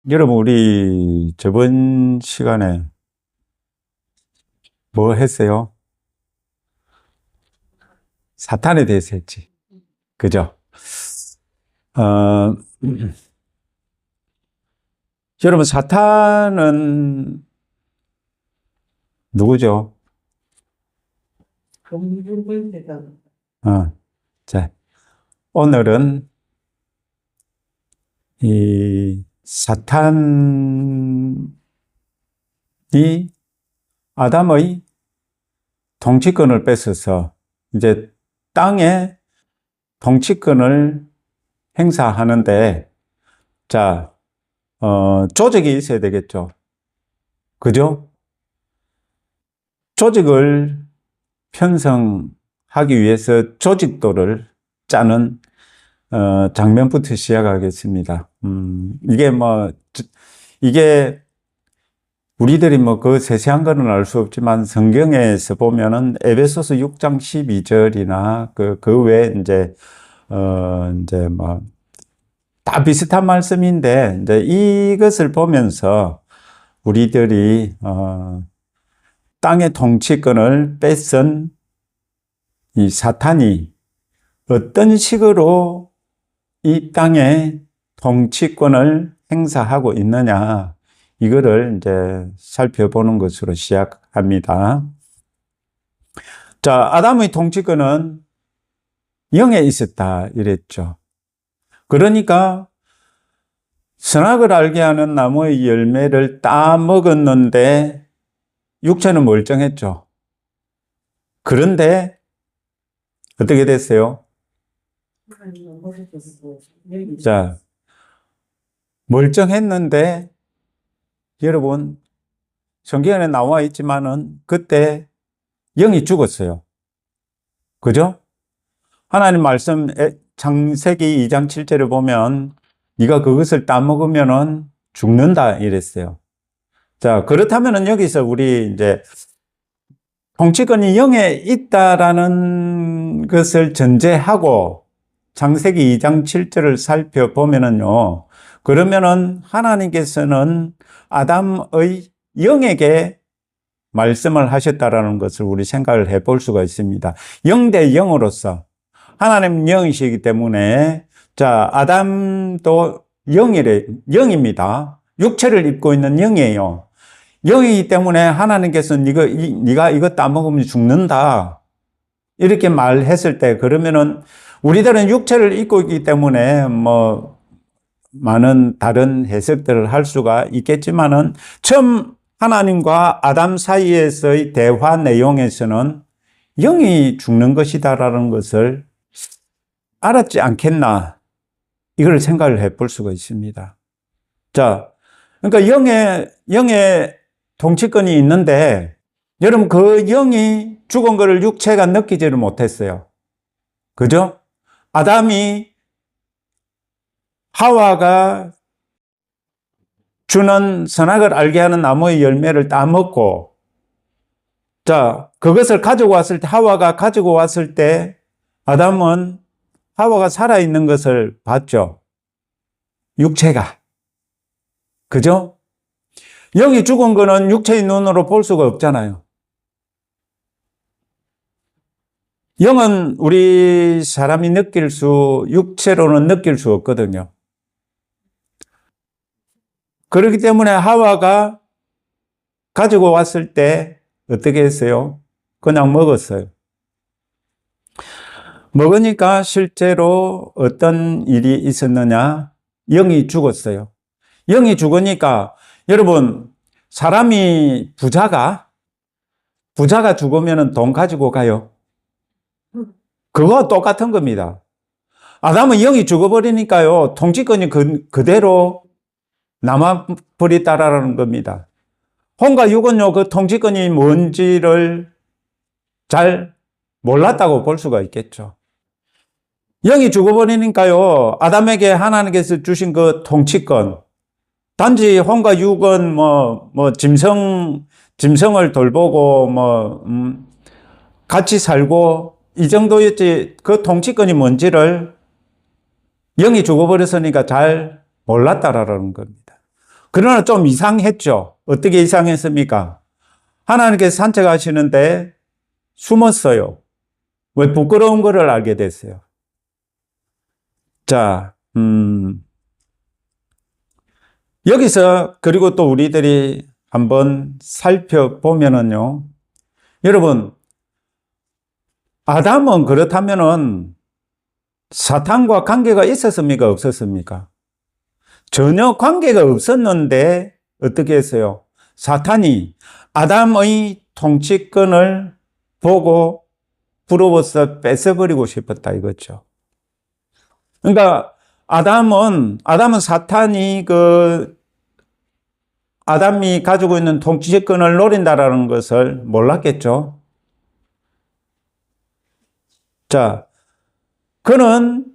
여러분, 우리 저번 시간에 뭐 했어요? 사탄에 대해서 했지. 그죠? 어, 여러분, 사탄은 누구죠? 자, 오늘은 이 사탄이 아담의 통치권을 뺏어서 이제 땅에 통치권을 행사하는데, 자, 조직이 있어야 되겠죠. 그죠? 조직을 편성하기 위해서 조직도를 짜는 장면부터 시작하겠습니다. 이게 우리들이 그 세세한 거는 알 수 없지만 성경에서 보면은 에베소서 6장 12절이나 그 외에 이제 다 비슷한 말씀인데, 이제 이것을 보면서 우리들이 땅의 통치권을 뺏은 이 사탄이 어떤 식으로 이 땅의 통치권을 행사하고 있느냐, 이거를 이제 살펴보는 것으로 시작합니다. 자, 아담의 통치권은 영에 있었다 이랬죠. 그러니까 선악을 알게 하는 나무의 열매를 따 먹었는데 육체는 멀쩡했죠. 그런데 어떻게 됐어요? 자, 멀쩡했는데 여러분, 성경에 나와 있지만은 그때 영이 죽었어요. 그죠? 하나님 말씀 창세기 2장 7절을 보면 네가 그것을 따먹으면은 죽는다 이랬어요. 자, 그렇다면은 여기서 우리 이제 통치권이 영에 있다라는 것을 전제하고 창세기 2장 7절을 살펴보면은요, 그러면은 하나님께서는 아담의 영에게 말씀을 하셨다라는 것을 우리 생각을 해볼 수가 있습니다. 영 대 영으로서 하나님 영이시기 때문에, 자, 아담도 영입니다. 육체를 입고 있는 영이에요. 영이기 때문에 하나님께서는 네가 이거 따먹으면 죽는다 이렇게 말했을 때, 그러면은 우리들은 육체를 입고 있기 때문에 많은 다른 해석들을 할 수가 있겠지만은, 처음 하나님과 아담 사이에서의 대화 내용에서는 영이 죽는 것이다라는 것을 알았지 않겠나, 이걸 생각을 해볼 수가 있습니다. 자, 그러니까 영의 통치권이 있는데, 여러분, 그 영이 죽은 것을 육체가 느끼지를 못했어요. 그죠? 아담이 하와가 주는 선악을 알게 하는 나무의 열매를 따먹고, 자, 그것을 가지고 왔을 때, 하와가 가지고 왔을 때, 아담은 하와가 살아있는 것을 봤죠. 육체가. 그죠? 영이 죽은 거는 육체의 눈으로 볼 수가 없잖아요. 영은 우리 사람이 육체로는 느낄 수 없거든요. 그렇기 때문에 하와가 가지고 왔을 때 어떻게 했어요? 그냥 먹었어요. 먹으니까 실제로 어떤 일이 있었느냐? 영이 죽었어요. 영이 죽으니까, 여러분, 사람이 부자가 죽으면 돈 가지고 가요. 그거와 똑같은 겁니다. 아담은 영이 죽어버리니까요, 통치권이 그대로 남아버렸다라는 겁니다. 혼과 육은요, 그 통치권이 뭔지를 잘 몰랐다고 볼 수가 있겠죠. 영이 죽어버리니까요, 아담에게 하나님께서 주신 그 통치권, 단지 혼과 육은 짐승을 돌보고 같이 살고 이 정도였지, 그 통치권이 뭔지를 영이 죽어버렸으니까 잘 몰랐다라는 겁니다. 그러나 좀 이상했죠. 어떻게 이상했습니까? 하나님께서 산책하시는데 숨었어요. 왜? 부끄러운 것을 알게 됐어요. 자, 여기서 그리고 또 우리들이 한번 살펴보면은요. 여러분, 아담은 그렇다면은 사탄과 관계가 있었습니까? 없었습니까? 전혀 관계가 없었는데 어떻게 했어요? 사탄이 아담의 통치권을 보고 부러워서 뺏어버리고 싶었다 이거죠. 그러니까 아담은 사탄이 아담이 가지고 있는 통치권을 노린다라는 것을 몰랐겠죠. 자, 그는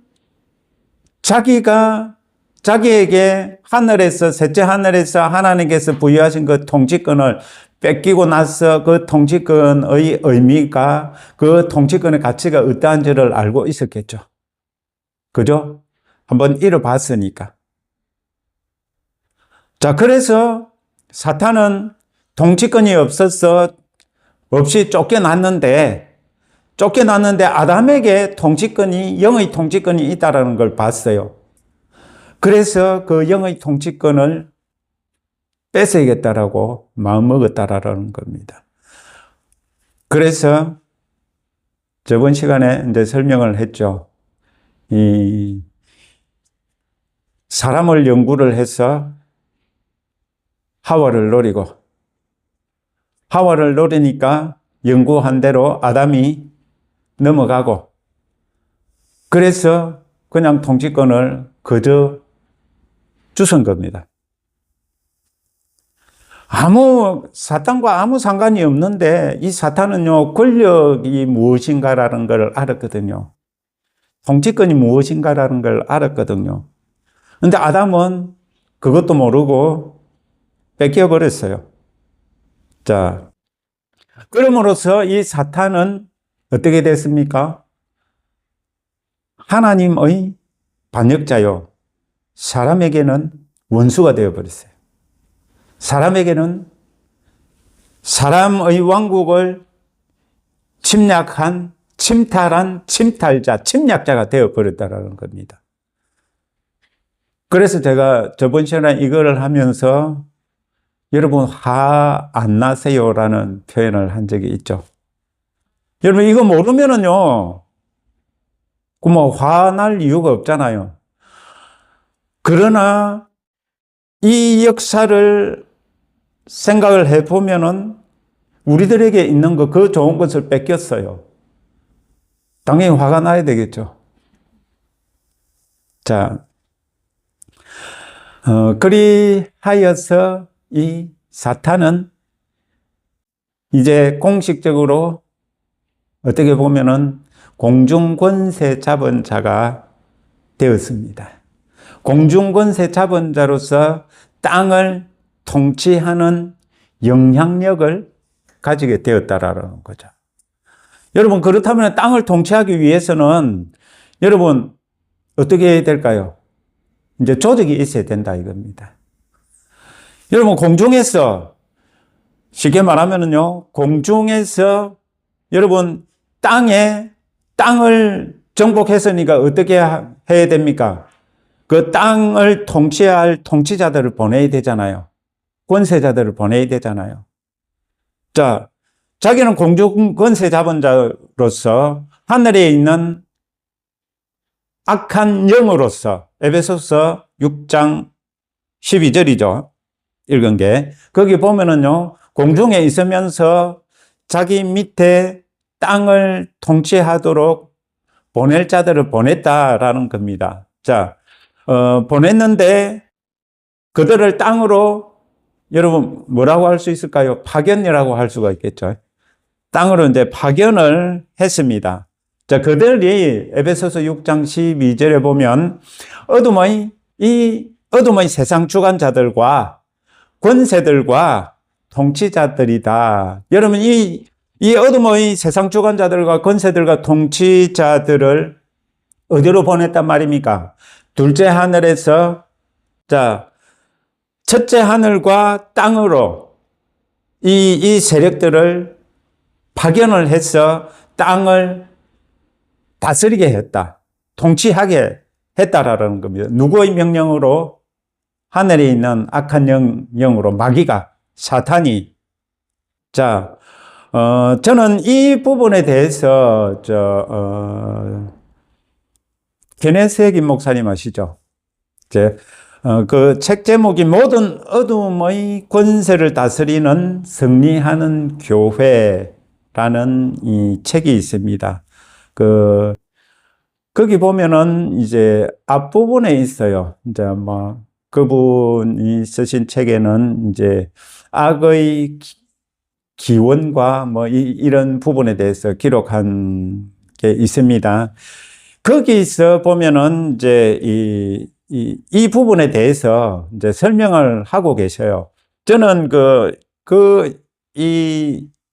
자기에게 셋째 하늘에서 하나님께서 부여하신 그 통치권을 뺏기고 나서 그 통치권의 의미가, 그 통치권의 가치가 어떠한지를 알고 있었겠죠. 그죠? 한번 잃어봤으니까. 자, 그래서 사탄은 통치권이 없이 쫓겨났는데 아담에게 영의 통치권이 있다는 걸 봤어요. 그래서 그 영의 통치권을 뺏어야겠다라고 마음먹었다라는 겁니다. 그래서 저번 시간에 이제 설명을 했죠. 이 사람을 연구를 해서 하와를 노리니까 연구한 대로 아담이 넘어가고, 그래서 그냥 통치권을 그저 주선 겁니다. 사탄과 아무 상관이 없는데 이 사탄은요, 권력이 무엇인가라는 걸 알았거든요. 통치권이 무엇인가라는 걸 알았거든요. 근데 아담은 그것도 모르고 뺏겨버렸어요. 자, 그럼으로써 이 사탄은 어떻게 됐습니까? 하나님의 반역자요. 사람에게는 원수가 되어버렸어요. 사람에게는 사람의 왕국을 침탈한 침략자가 되어버렸다는 겁니다. 그래서 제가 저번 시간에 이거를 하면서 여러분 화 안 나세요라는 표현을 한 적이 있죠. 여러분 이거 모르면은요, 화날 이유가 없잖아요. 그러나 이 역사를 생각을 해보면은 우리들에게 있는 그 좋은 것을 뺏겼어요. 당연히 화가 나야 되겠죠. 자, 그리하여서 이 사탄은 이제 공식적으로 어떻게 보면은 공중권세 잡은 자가 되었습니다. 공중권세 잡은 자로서 땅을 통치하는 영향력을 가지게 되었다라는 거죠. 여러분, 그렇다면 땅을 통치하기 위해서는 여러분 어떻게 해야 될까요? 이제 조직이 있어야 된다 이겁니다. 여러분, 공중에서 쉽게 말하면은요, 공중에서 여러분 땅을 정복했으니까 어떻게 해야 됩니까? 그 땅을 통치할 통치자들을 보내야 되잖아요. 권세자들을 보내야 되잖아요. 자, 자기는 공중 권세 잡은 자로서 하늘에 있는 악한 영으로서, 에베소서 6장 12절이죠. 읽은 게. 거기 보면은요, 공중에 있으면서 자기 밑에 땅을 통치하도록 보낼 자들을 보냈다라는 겁니다. 자, 보냈는데 그들을 땅으로 여러분 뭐라고 할 수 있을까요? 파견이라고 할 수가 있겠죠. 땅으로 이제 파견을 했습니다. 자, 그들이 에베소서 6장 12절에 보면 어둠의 세상 주관자들과 권세들과 통치자들이다. 여러분, 이 어둠의 세상 주관자들과 권세들과 통치자들을 어디로 보냈단 말입니까? 둘째 하늘에서, 자, 첫째 하늘과 땅으로 이 세력들을 파견을 해서 땅을 다스리게 했다. 통치하게 했다라는 겁니다. 누구의 명령으로? 하늘에 있는 악한 영으로 마귀가, 사탄이. 자, 저는 이 부분에 대해서 게네세기 목사님 아시죠? 그 책 제목이 모든 어둠의 권세를 다스리는 승리하는 교회라는 이 책이 있습니다. 거기 보면은 이제 앞부분에 있어요. 이제 뭐 그분이 쓰신 책에는 이제 악의 기원과 뭐 이런 부분에 대해서 기록한 게 있습니다. 거기서 보면은 이제 이 부분에 대해서 이제 설명을 하고 계셔요. 저는 그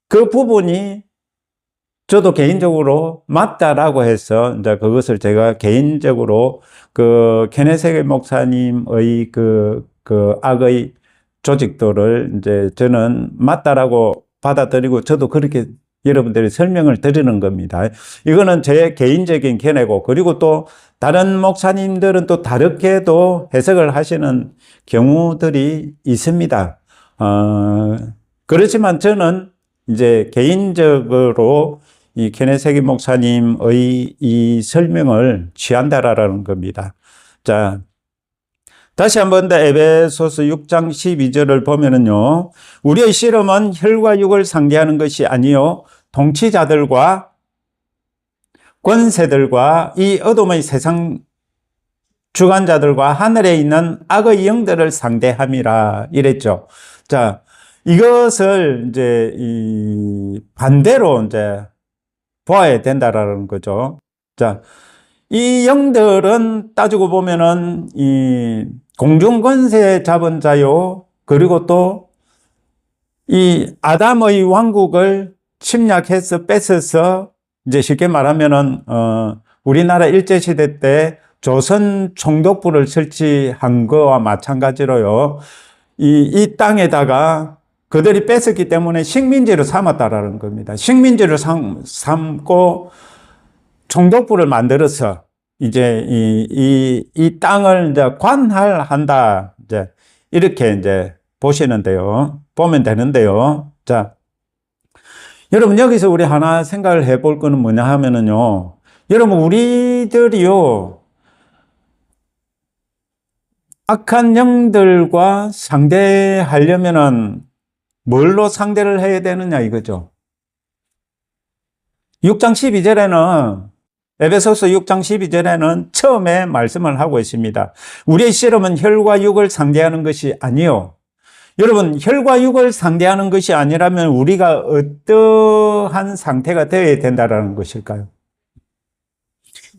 부분이 저도 개인적으로 맞다라고 해서 이제 그것을 제가 개인적으로 케네세게 목사님의 그 악의 조직도를 이제 저는 맞다라고 받아들이고 저도 그렇게 여러분들이 설명을 드리는 겁니다. 이거는 제 개인적인 견해고, 그리고 또 다른 목사님들은 또 다르게도 해석을 하시는 경우들이 있습니다. 그렇지만 저는 이제 개인적으로 이 케네세기 목사님의 이 설명을 취한다라는 겁니다. 자, 다시 한번 더 에베소서 6장 12절을 보면은요, 우리의 씨름은 혈과 육을 상대하는 것이 아니요 통치자들과 권세들과 이 어둠의 세상 주관자들과 하늘에 있는 악의 영들을 상대함이라 이랬죠. 자, 이것을 이제 반대로 이제 보아야 된다라는 거죠. 자, 이 영들은 따지고 보면은 이 공중 권세 잡은 자요, 그리고 또 이 아담의 왕국을 침략해서 뺏어서 이제 쉽게 말하면은 우리나라 일제시대 때 조선 총독부를 설치한 거와 마찬가지로요, 이 땅에다가 그들이 뺏었기 때문에 식민지로 삼았다라는 겁니다. 식민지로 삼고 총독부를 만들어서 이제 이 땅을 이제 관할한다, 이제 이렇게 이제 보면 되는데요. 자, 여러분 여기서 우리 하나 생각을 해볼 거는 뭐냐 하면은요, 여러분 우리들이요 악한 영들과 상대하려면은 뭘로 상대를 해야 되느냐 이거죠. 6장 12절에는 에베소서 6장 12절에는 처음에 말씀을 하고 있습니다. 우리의 씨름은 혈과 육을 상대하는 것이 아니요. 여러분, 혈과 육을 상대하는 것이 아니라면 우리가 어떠한 상태가 되어야 된다는 것일까요?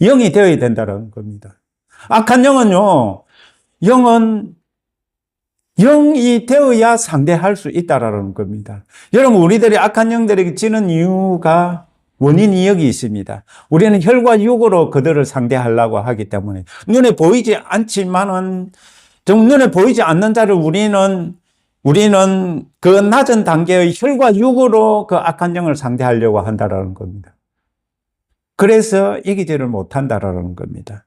영이 되어야 된다는 겁니다. 악한 영은요, 영이 되어야 상대할 수 있다라는 겁니다. 여러분, 우리들이 악한 영들에게 지는 이유가 원인이 여기 있습니다. 우리는 혈과 육으로 그들을 상대하려고 하기 때문에 눈에 보이지 않지만은 눈에 보이지 않는 자를 우리는 그 낮은 단계의 혈과 육으로 그 악한 영을 상대하려고 한다라는 겁니다. 그래서 이기지를 못한다라는 겁니다.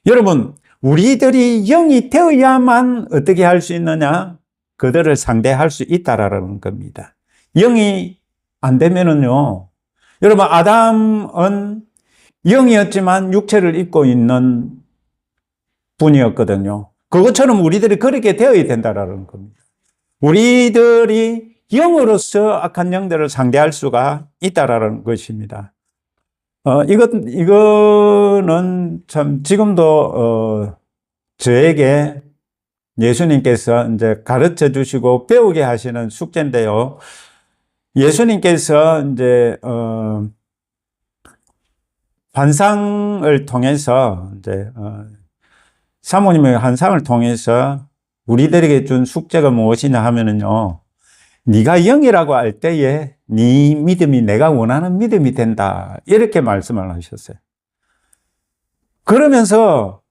여러분, 우리들이 영이 되어야만 어떻게 할 수 있느냐? 그들을 상대할 수 있다라는 겁니다. 영이 안 되면은요, 여러분, 아담은 영이었지만 육체를 입고 있는 분이었거든요. 그것처럼 우리들이 그렇게 되어야 된다라는 겁니다. 우리들이 영으로서 악한 영들을 상대할 수가 있다라는 것입니다. 이거는 참 지금도 저에게 예수님께서 이제 가르쳐 주시고 배우게 하시는 숙제인데요. 예수님께서 이제 환상을 통해서 이제 사모님의 환상을 통해서 우리들에게 준 숙제가 무엇이냐 하면은요, 네가 영이라고 할 때에 네 믿음이 내가 원하는 믿음이 된다, 이렇게 말씀을 하셨어요. 그러면서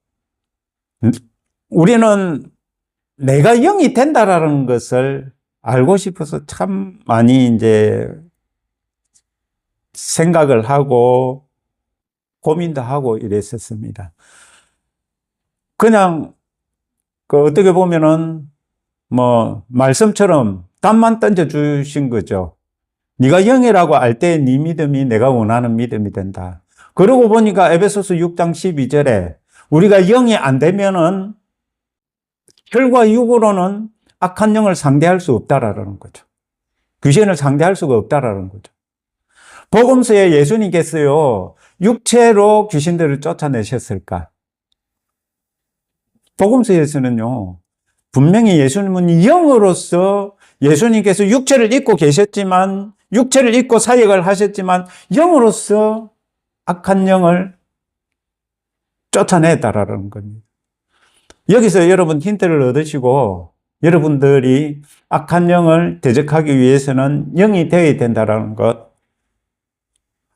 우리는 내가 영이 된다라는 것을 알고 싶어서 참 많이 이제 생각을 하고 고민도 하고 이랬었습니다. 그냥 어떻게 보면은 뭐 말씀처럼 답만 던져 주신 거죠. 네가 영이라고 알 때 네 믿음이 내가 원하는 믿음이 된다. 그러고 보니까 에베소서 6장 12절에 우리가 영이 안 되면은 혈과 육으로는 악한 영을 상대할 수 없다라는 거죠. 귀신을 상대할 수가 없다라는 거죠. 복음서에 예수님께서요, 육체로 귀신들을 쫓아내셨을까? 복음서에서는요, 분명히 예수님은 영으로서 예수님께서 육체를 입고 계셨지만, 육체를 입고 사역을 하셨지만, 영으로서 악한 영을 쫓아냈다라는 겁니다. 여기서 여러분 힌트를 얻으시고, 여러분들이 악한 영을 대적하기 위해서는 영이 되어야 된다는 것,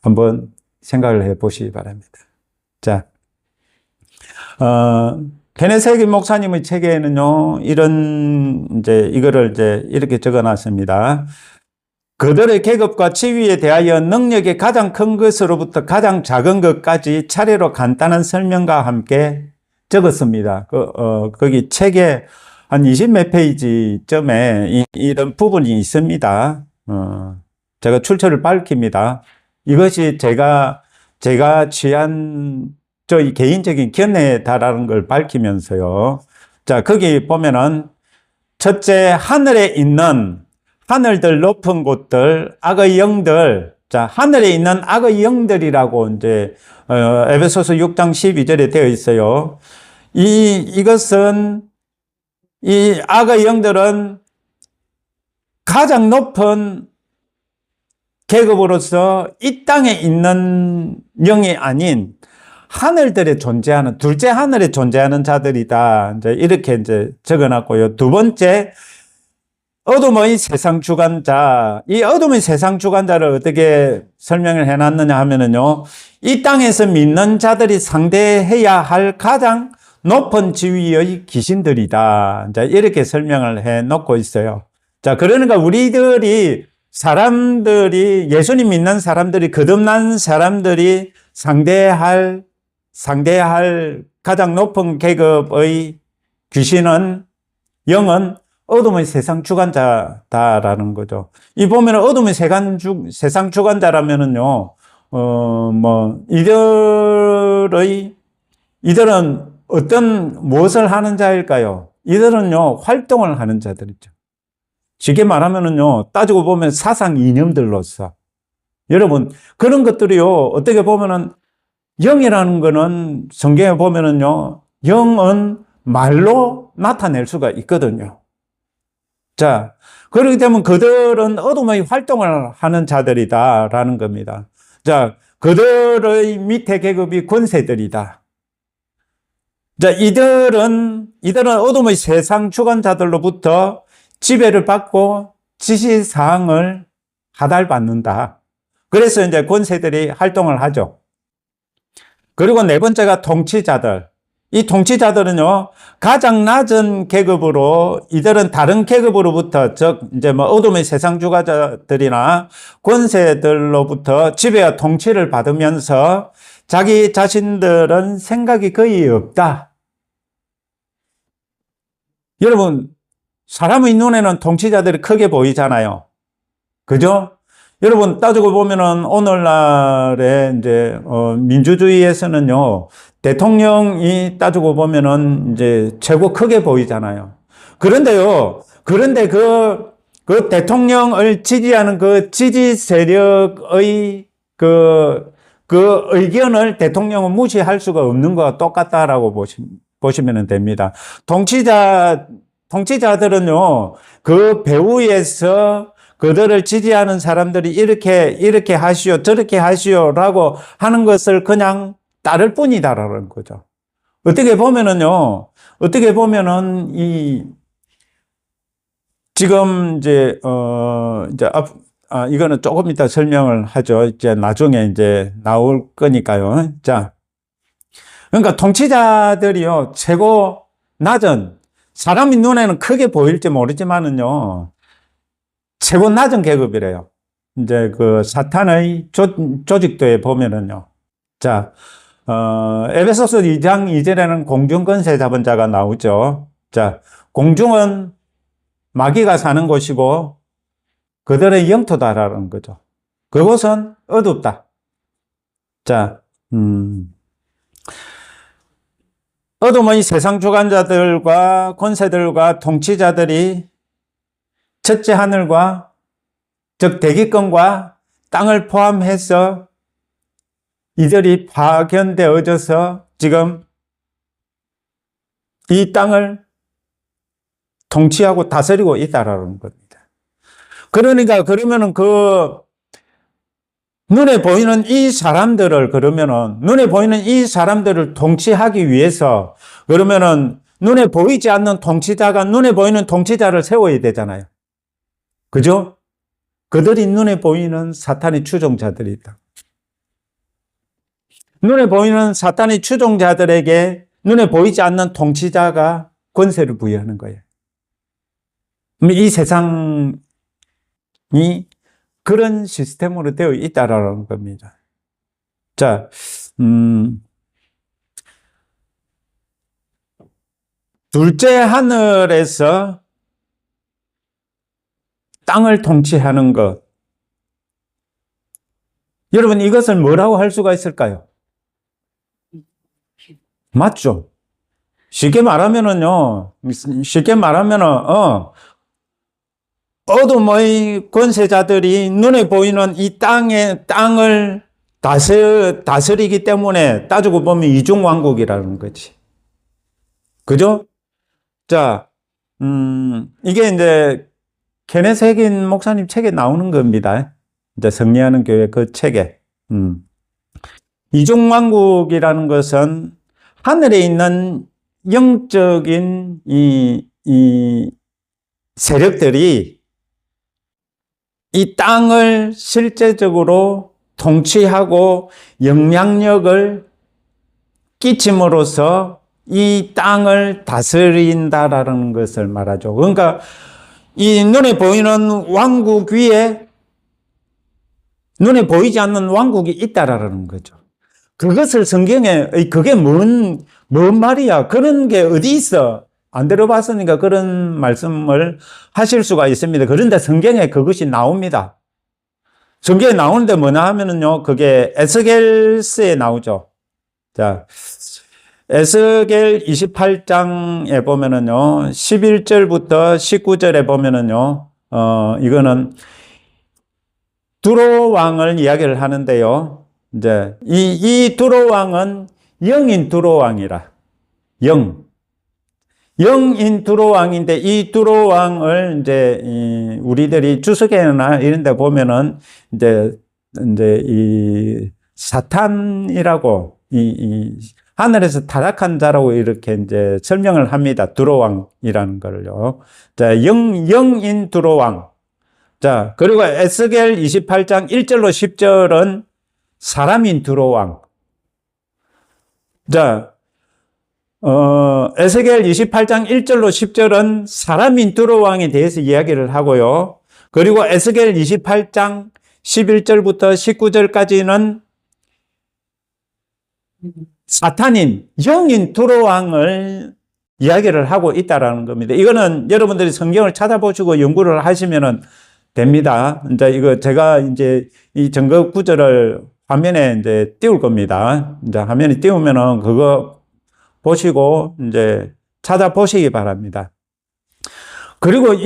한번 생각을 해 보시기 바랍니다. 자, 케네스 해긴 목사님의 책에는요, 이거를 이렇게 적어 놨습니다. 그들의 계급과 지위에 대하여 능력의 가장 큰 것으로부터 가장 작은 것까지 차례로 간단한 설명과 함께 적었습니다. 거기 책에 한 20몇 페이지쯤에 이런 부분이 있습니다. 제가 출처를 밝힙니다. 이것이 제가 취한 저희 개인적인 견해다라는 걸 밝히면서요. 자, 거기 보면은 첫째, 하늘에 있는 하늘들 높은 곳들, 악의 영들, 자, 하늘에 있는 악의 영들이라고 이제 에베소서 6장 12절에 되어 있어요. 이것은 이 악의 영들은 가장 높은 계급으로서 이 땅에 있는 영이 아닌 하늘들에 존재하는, 둘째 하늘에 존재하는 자들이다. 이제 이렇게 적어놨고요. 두 번째, 어둠의 세상 주관자. 이 어둠의 세상 주관자를 어떻게 설명을 해놨느냐 하면은요, 이 땅에서 믿는 자들이 상대해야 할 가장 높은 지위의 귀신들이다. 이제 이렇게 설명을 해 놓고 있어요. 자, 그러니까 사람들이, 예수님 믿는 사람들이, 거듭난 사람들이 상대할 가장 높은 계급의 귀신은, 영은 어둠의 세상 주관자다라는 거죠. 이 보면 어둠의 세상 주관자라면은요, 이들은 무엇을 하는 자일까요? 이들은요, 활동을 하는 자들이죠. 쉽게 말하면은요, 따지고 보면 사상 이념들로서. 여러분, 그런 것들이요, 어떻게 보면은, 영이라는 거는 성경에 보면은요, 영은 말로 나타낼 수가 있거든요. 자, 그렇기 때문에 그들은 어둠의 활동을 하는 자들이다라는 겁니다. 자, 그들의 밑에 계급이 권세들이다. 자, 이들은 어둠의 세상 주관자들로부터 지배를 받고 지시사항을 하달받는다. 그래서 이제 권세들이 활동을 하죠. 그리고 네 번째가 통치자들. 이 통치자들은요, 가장 낮은 계급으로, 이들은 다른 계급으로부터, 즉, 어둠의 세상 주관자들이나 권세들로부터 지배와 통치를 받으면서 자기 자신들은 생각이 거의 없다. 여러분, 사람의 눈에는 통치자들이 크게 보이잖아요. 그죠? 여러분, 따지고 보면은 오늘날에 민주주의에서는요, 대통령이 따지고 보면은 최고 크게 보이잖아요. 그런데 그 대통령을 지지하는 그 지지 세력의 그 의견을 대통령은 무시할 수가 없는 것과 똑같다라고 보시면 됩니다. 통치자들은요, 그 배후에서 그들을 지지하는 사람들이 이렇게 하시오, 저렇게 하시오라고 하는 것을 그냥 따를 뿐이다라는 거죠. 어떻게 보면은 지금 이거는 조금 이따 설명을 하죠. 나중에 나올 거니까요. 자, 그러니까 통치자들이요, 최고 낮은 사람이 눈에는 크게 보일지 모르지만은요, 최고 낮은 계급이래요. 이제 그 사탄의 조직도에 보면은요. 자, 에베소서 2장 2절에는 공중권세 잡은 자가 나오죠. 자, 공중은 마귀가 사는 곳이고 그들의 영토다라는 거죠. 그곳은 어둡다. 자, 어둠의 세상 주관자들과 권세들과 통치자들이 첫째 하늘과 즉 대기권과 땅을 포함해서 이들이 파견되어져서 지금 이 땅을 통치하고 다스리고 있다라는 겁니다. 그러니까 그러면은 그 눈에 보이는 이 사람들을 그러면은 눈에 보이는 이 사람들을 통치하기 위해서 그러면은 눈에 보이지 않는 통치자가 눈에 보이는 통치자를 세워야 되잖아요. 그죠? 그들이 눈에 보이는 사탄의 추종자들이다. 눈에 보이는 사탄의 추종자들에게 눈에 보이지 않는 통치자가 권세를 부여하는 거예요. 이 세상이 그런 시스템으로 되어 있다라는 겁니다. 자, 둘째 하늘에서 땅을 통치하는 것. 여러분, 이것을 뭐라고 할 수가 있을까요? 맞죠? 쉽게 말하면은요, 어둠의 권세자들이 눈에 보이는 이 땅을 다스리기 때문에 따지고 보면 이중왕국이라는 거지. 그죠? 자, 이게 이제 케네스 해긴 목사님 책에 나오는 겁니다. 이제 승리하는 교회 그 책에. 이중왕국이라는 것은 하늘에 있는 영적인 이 세력들이 이 땅을 실제적으로 통치하고 영향력을 끼침으로써 이 땅을 다스린다라는 것을 말하죠. 그러니까 이 눈에 보이는 왕국 위에 눈에 보이지 않는 왕국이 있다라는 거죠. 그것을 성경에 그게 뭔 말이야? 그런 게 어디 있어? 안 들어봤으니까 그런 말씀을 하실 수가 있습니다. 그런데 성경에 그것이 나옵니다. 성경에 나오는데 뭐냐 하면은요, 그게 에스겔서에 나오죠. 자, 에스겔 28장에 보면은요, 11절부터 19절에 보면은요, 이거는 두로 왕을 이야기를 하는데요. 이제 이 두로 왕은 영인 두로 왕이라. 영인 두로 왕인데 이 두로 왕을 이제 우리들이 주석에나 이런 데 보면은 이제 이 사탄이라고 이 하늘에서 타락한 자라고 이렇게 이제 설명을 합니다. 두로 왕이라는 걸요. 자, 영인 두로 왕. 자, 그리고 에스겔 28장 1절로 10절은 사람인 두로 왕. 자, 에스겔 28장 1절로 10절은 사람인 두로 왕에 대해서 이야기를 하고요. 그리고 에스겔 28장 11절부터 19절까지는 사탄인 영인 두로 왕을 이야기를 하고 있다라는 겁니다. 이거는 여러분들이 성경을 찾아보시고 연구를 하시면은 됩니다. 이제 이거 제가 이제 이 증거 구절을 화면에 이제 띄울 겁니다. 이제 화면에 띄우면은 그거 보시고 이제 찾아보시기 바랍니다. 그리고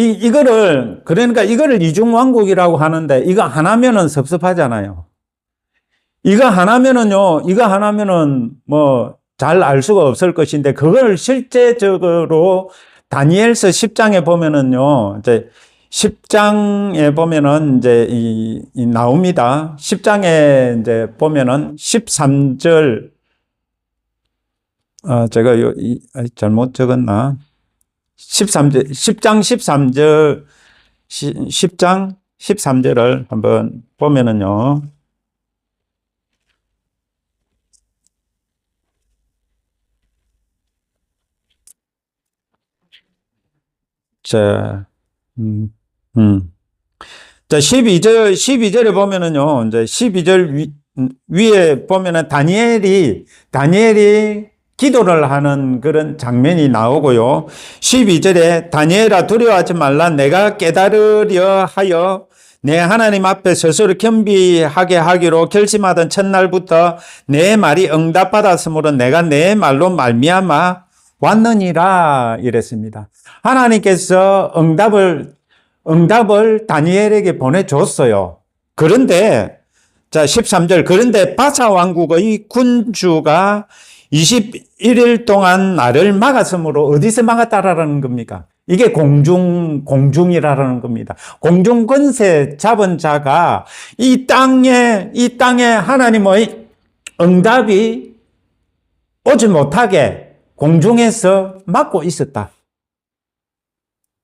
그러니까 이거를 이중왕국이라고 하는데 이거 하나면은 섭섭하잖아요. 이거 하나면은 뭐 잘 알 수가 없을 것인데 그걸 실제적으로 다니엘서 10장에 보면은요, 이제 10장에 보면은 이제 이 나옵니다. 10장에 이제 보면은 13절, 제가 잘못 적었나? 10장 13절을 한번 보면은요. 자, 음, 음. 자, 12절에 보면은요, 이제 12절 위에 보면은 다니엘이 기도를 하는 그런 장면이 나오고요. 12절에 다니엘아 두려워하지 말라. 내가 깨달으려 하여 내 하나님 앞에 스스로 겸비하게 하기로 결심하던 첫날부터 내 말이 응답받았으므로 내가 내 말로 말미암아 왔느니라 이랬습니다. 하나님께서 응답을 다니엘에게 보내줬어요. 그런데 자 13절 그런데 바사 왕국의 군주가 21일 동안 나를 막았으므로 어디서 막았다라는 겁니까? 이게 공중이라는 겁니다. 공중 권세 잡은 자가 이 땅에 하나님의 응답이 오지 못하게 공중에서 막고 있었다.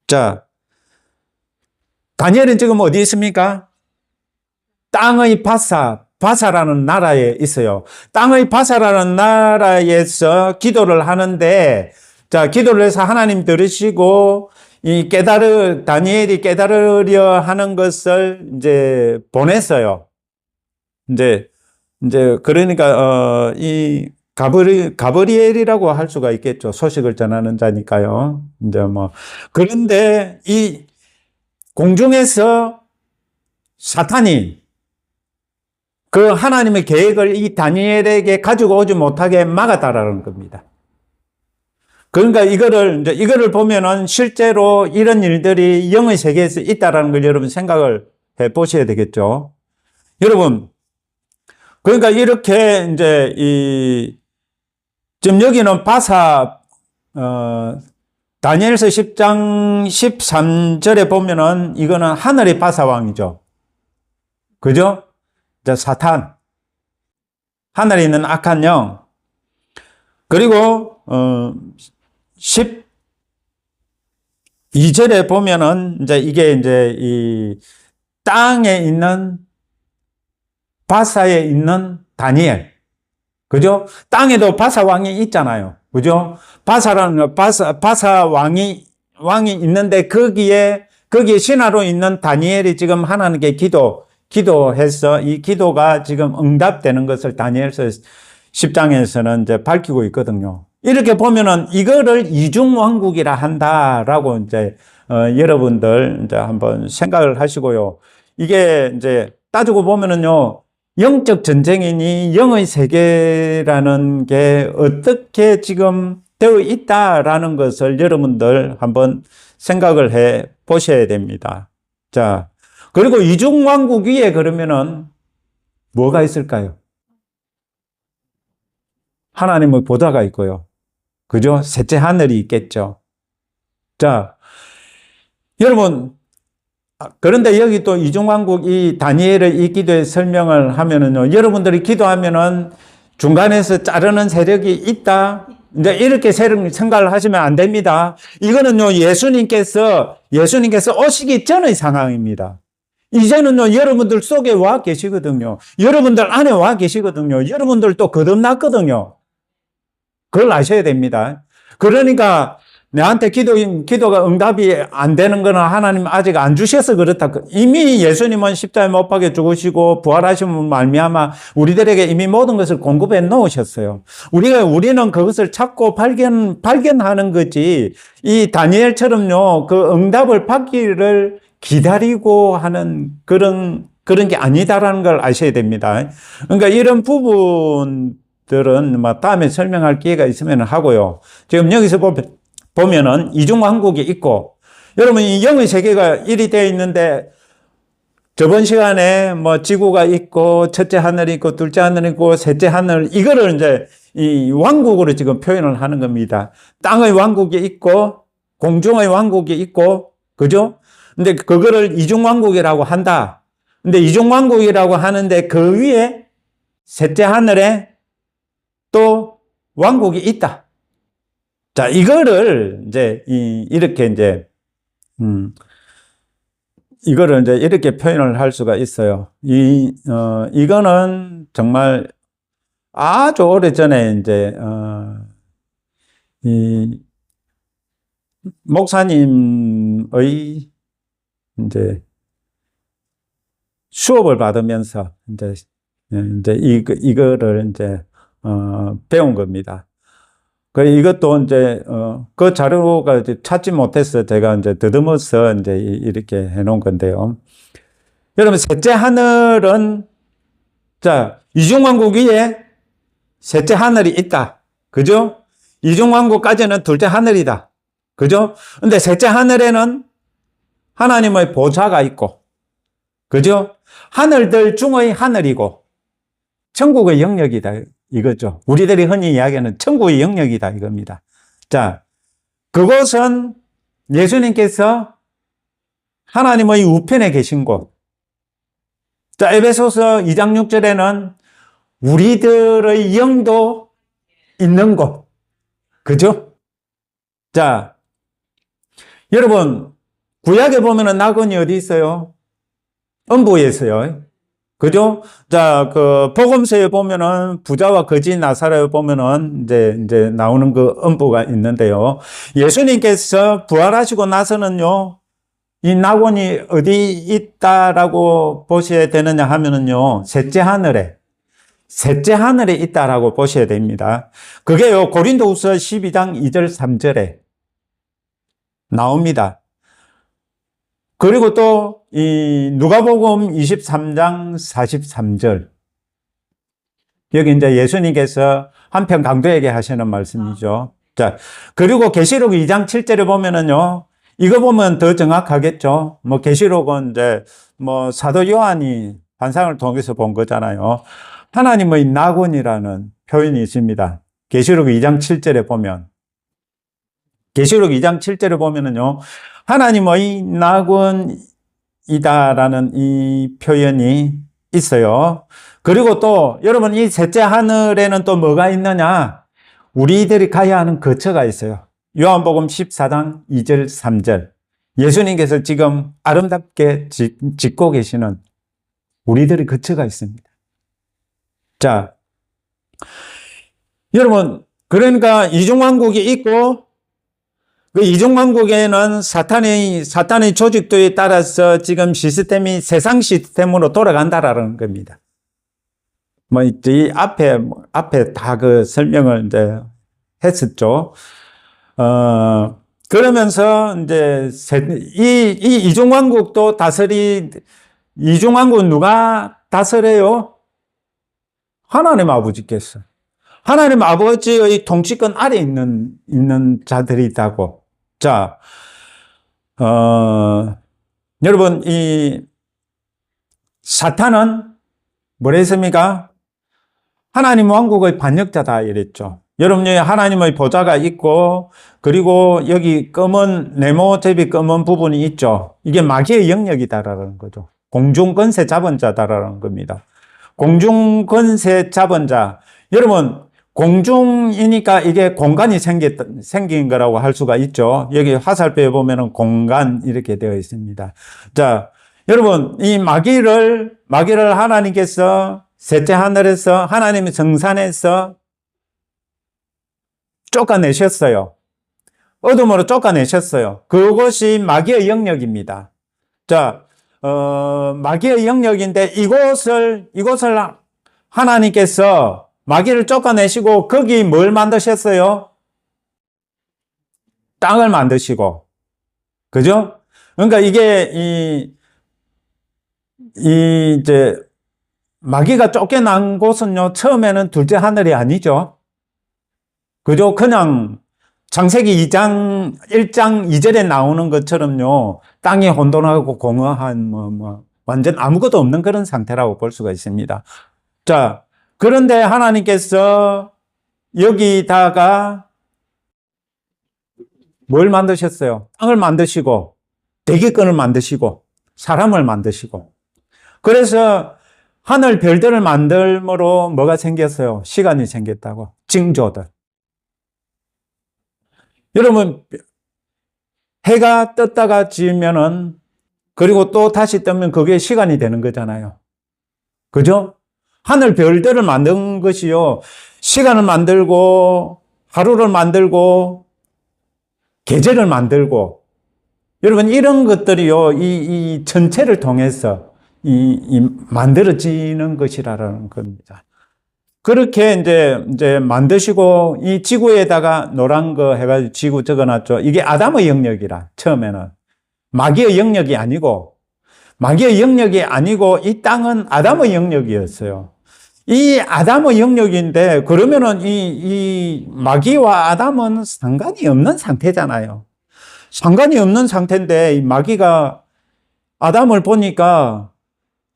자, 다니엘은 지금 어디 있습니까? 땅의 바사라는 나라에 있어요. 땅의 바사라는 나라에서 기도를 하는데, 자, 기도를 해서 하나님 들으시고, 다니엘이 깨달으려 하는 것을 이제 보냈어요. 그러니까, 가브리엘이라고 할 수가 있겠죠. 소식을 전하는 자니까요. 그런데 공중에서 사탄이 그 하나님의 계획을 이 다니엘에게 가지고 오지 못하게 막았다라는 겁니다. 그러니까 이거를 보면은 실제로 이런 일들이 영의 세계에서 있다라는 걸 여러분 생각을 해 보셔야 되겠죠. 여러분, 그러니까 이렇게 지금 여기는 다니엘서 10장 13절에 보면은 이거는 하늘의 바사왕이죠. 그죠? 사탄. 하늘에 있는 악한 영. 그리고 12절에 보면은 이게 이 땅에 있는 바사에 있는 다니엘. 그죠? 땅에도 바사 왕이 있잖아요. 그죠? 바사 왕이 있는데 거기에 신하로 있는 다니엘이 지금 하나님께 기도해서 이 기도가 지금 응답되는 것을 다니엘서 10장에서는 이제 밝히고 있거든요. 이렇게 보면은 이거를 이중왕국이라 한다라고 여러분들 한번 생각을 하시고요. 이게 따지고 보면은요, 영적 전쟁이니 영의 세계라는 게 어떻게 지금 되어 있다라는 것을 여러분들 한번 생각을 해 보셔야 됩니다. 자, 그리고 이중왕국 위에 그러면은 뭐가 있을까요? 하나님의 보좌가 있고요. 그죠? 셋째 하늘이 있겠죠. 자, 여러분, 그런데 여기 또 이중왕국 이 다니엘의 이 기도의 설명을 하면은요, 여러분들이 기도하면은 중간에서 자르는 세력이 있다. 이제 이렇게 생각을 하시면 안 됩니다. 이거는요, 예수님께서 오시기 전의 상황입니다. 이제는요, 여러분들 속에 와 계시거든요. 여러분들 안에 와 계시거든요. 여러분들 또 거듭났거든요. 그걸 아셔야 됩니다. 그러니까 내한테 기도가 응답이 안 되는 거는 하나님 아직 안 주셔서 그렇다. 이미 예수님은 십자가에 못 박혀 죽으시고 부활하시면 말미암아 우리들에게 이미 모든 것을 공급해 놓으셨어요. 우리는 그것을 찾고 발견하는 거지. 이 다니엘처럼요, 그 응답을 받기를 기다리고 하는 그런 게 아니다라는 걸 아셔야 됩니다. 그러니까 이런 부분들은 다음에 설명할 기회가 있으면 하고요. 지금 여기서 보면은 이중왕국이 있고, 여러분 이 영의 세계가 일이 되어 있는데, 저번 시간에 지구가 있고, 첫째 하늘이 있고, 둘째 하늘이 있고, 셋째 하늘, 이거를 이 왕국으로 지금 표현을 하는 겁니다. 땅의 왕국이 있고, 공중의 왕국이 있고, 그죠? 근데 그거를 이중왕국이라고 한다. 근데 이중왕국이라고 하는데 그 위에 셋째 하늘에 또 왕국이 있다. 자, 이거를 이렇게 이거를 이렇게 표현을 할 수가 있어요. 이거는 정말 아주 오래 전에 목사님의 이제 수업을 받으면서 이거를 이제 배운 겁니다. 이것도 이제 그 자료가 찾지 못해서 제가 이제 더듬어서 이제 이렇게 해놓은 건데요. 여러분, 셋째 하늘은, 자, 이중왕국 위에 셋째 하늘이 있다. 그죠? 이중왕국까지는 둘째 하늘이다. 그죠? 근데 셋째 하늘에는 하나님의 보좌가 있고, 그죠? 하늘들 중의 하늘이고, 천국의 영역이다. 이거죠. 우리들이 흔히 이야기하는 천국의 영역이다. 이겁니다. 자, 그곳은 예수님께서 하나님의 우편에 계신 곳. 자, 에베소서 2장 6절에는 우리들의 영도 있는 곳. 그죠? 자, 여러분, 구약에 보면은 낙원이 어디 있어요? 음부에 있어요. 그죠? 자, 그, 복음서에 보면은 부자와 거지 나사로에 보면은 이제 나오는 그 음부가 있는데요. 예수님께서 부활하시고 나서는요, 이 낙원이 어디 있다라고 보셔야 되느냐 하면은요, 셋째 하늘에 있다라고 보셔야 됩니다. 그게요, 고린도후서 12장 2절 3절에 나옵니다. 그리고 또 이 누가복음 23장 43절, 여기 이제 예수님께서 한편 강도에게 하시는 말씀이죠. 자, 그리고 계시록 2장 7절에 보면은요, 이거 보면 더 정확하겠죠. 뭐 계시록은 이제 뭐 사도 요한이 환상을 통해서 본 거잖아요. 하나님의 낙원이라는 표현이 있습니다. 계시록 2장 7절에 보면, 계시록 2장 7절에 보면은요, 하나님의 낙원이다라는 이 표현이 있어요. 그리고 또 여러분, 이 셋째 하늘에는 또 뭐가 있느냐? 우리들이 가야 하는 거처가 있어요. 요한복음 14장 2절 3절. 예수님께서 지금 아름답게 짓고 계시는 우리들의 거처가 있습니다. 자, 여러분, 그러니까 이중왕국이 있고, 그 이중왕국에는 사탄의 조직도에 따라서 지금 시스템이 세상 시스템으로 돌아간다라는 겁니다. 뭐, 이 앞에 다 그 설명을 이제 했었죠. 그러면서 이제 이 이중왕국도 이중왕국 누가 다스려요? 하나님 아버지께서. 하나님 아버지의 통치권 아래 있는 자들이 있다고. 자, 여러분, 이 사탄은 뭐라 했습니까? 하나님 왕국의 반역자다 이랬죠. 여러분이 하나님의 보좌가 있고, 그리고 여기 네모제비 검은 부분이 있죠. 이게 마귀의 영역이다라는 거죠. 공중권세 잡은 자다라는 겁니다. 공중권세 잡은 자. 여러분, 공중이니까 이게 공간이 생긴 거라고 할 수가 있죠. 여기 화살표에 보면은 공간 이렇게 되어 있습니다. 자, 여러분, 이 마귀를 하나님께서 셋째 하늘에서, 하나님의 성산에서 쫓아내셨어요. 어둠으로 쫓아내셨어요. 그것이 마귀의 영역입니다. 자, 마귀의 영역인데 이곳을 하나님께서 마귀를 쫓아내시고 거기 뭘 만드셨어요? 땅을 만드시고. 그죠? 그러니까 이게 이제 마귀가 쫓겨난 곳은요, 처음에는 둘째 하늘이 아니죠. 그죠? 그냥 창세기 1장 2절에 나오는 것처럼요, 땅이 혼돈하고 공허한 완전 아무것도 없는 그런 상태라고 볼 수가 있습니다. 자, 그런데 하나님께서 여기다가 뭘 만드셨어요? 땅을 만드시고, 대기권을 만드시고, 사람을 만드시고. 그래서 하늘 별들을 만들므로 뭐가 생겼어요? 시간이 생겼다고. 징조들. 여러분, 해가 떴다가 지면은, 그리고 또 다시 뜨면 그게 시간이 되는 거잖아요. 그죠? 하늘 별들을 만든 것이요, 시간을 만들고, 하루를 만들고, 계절을 만들고, 여러분, 이런 것들이요, 이 전체를 통해서 만들어지는 것이라는 겁니다. 그렇게 이제 만드시고, 이 지구에다가 노란 거 해가지고 지구 적어놨죠. 이게 아담의 영역이라, 처음에는. 마귀의 영역이 아니고, 이 땅은 아담의 영역이었어요. 이 아담의 영역인데, 그러면은 이 마귀와 아담은 상관이 없는 상태잖아요. 상관이 없는 상태인데, 이 마귀가 아담을 보니까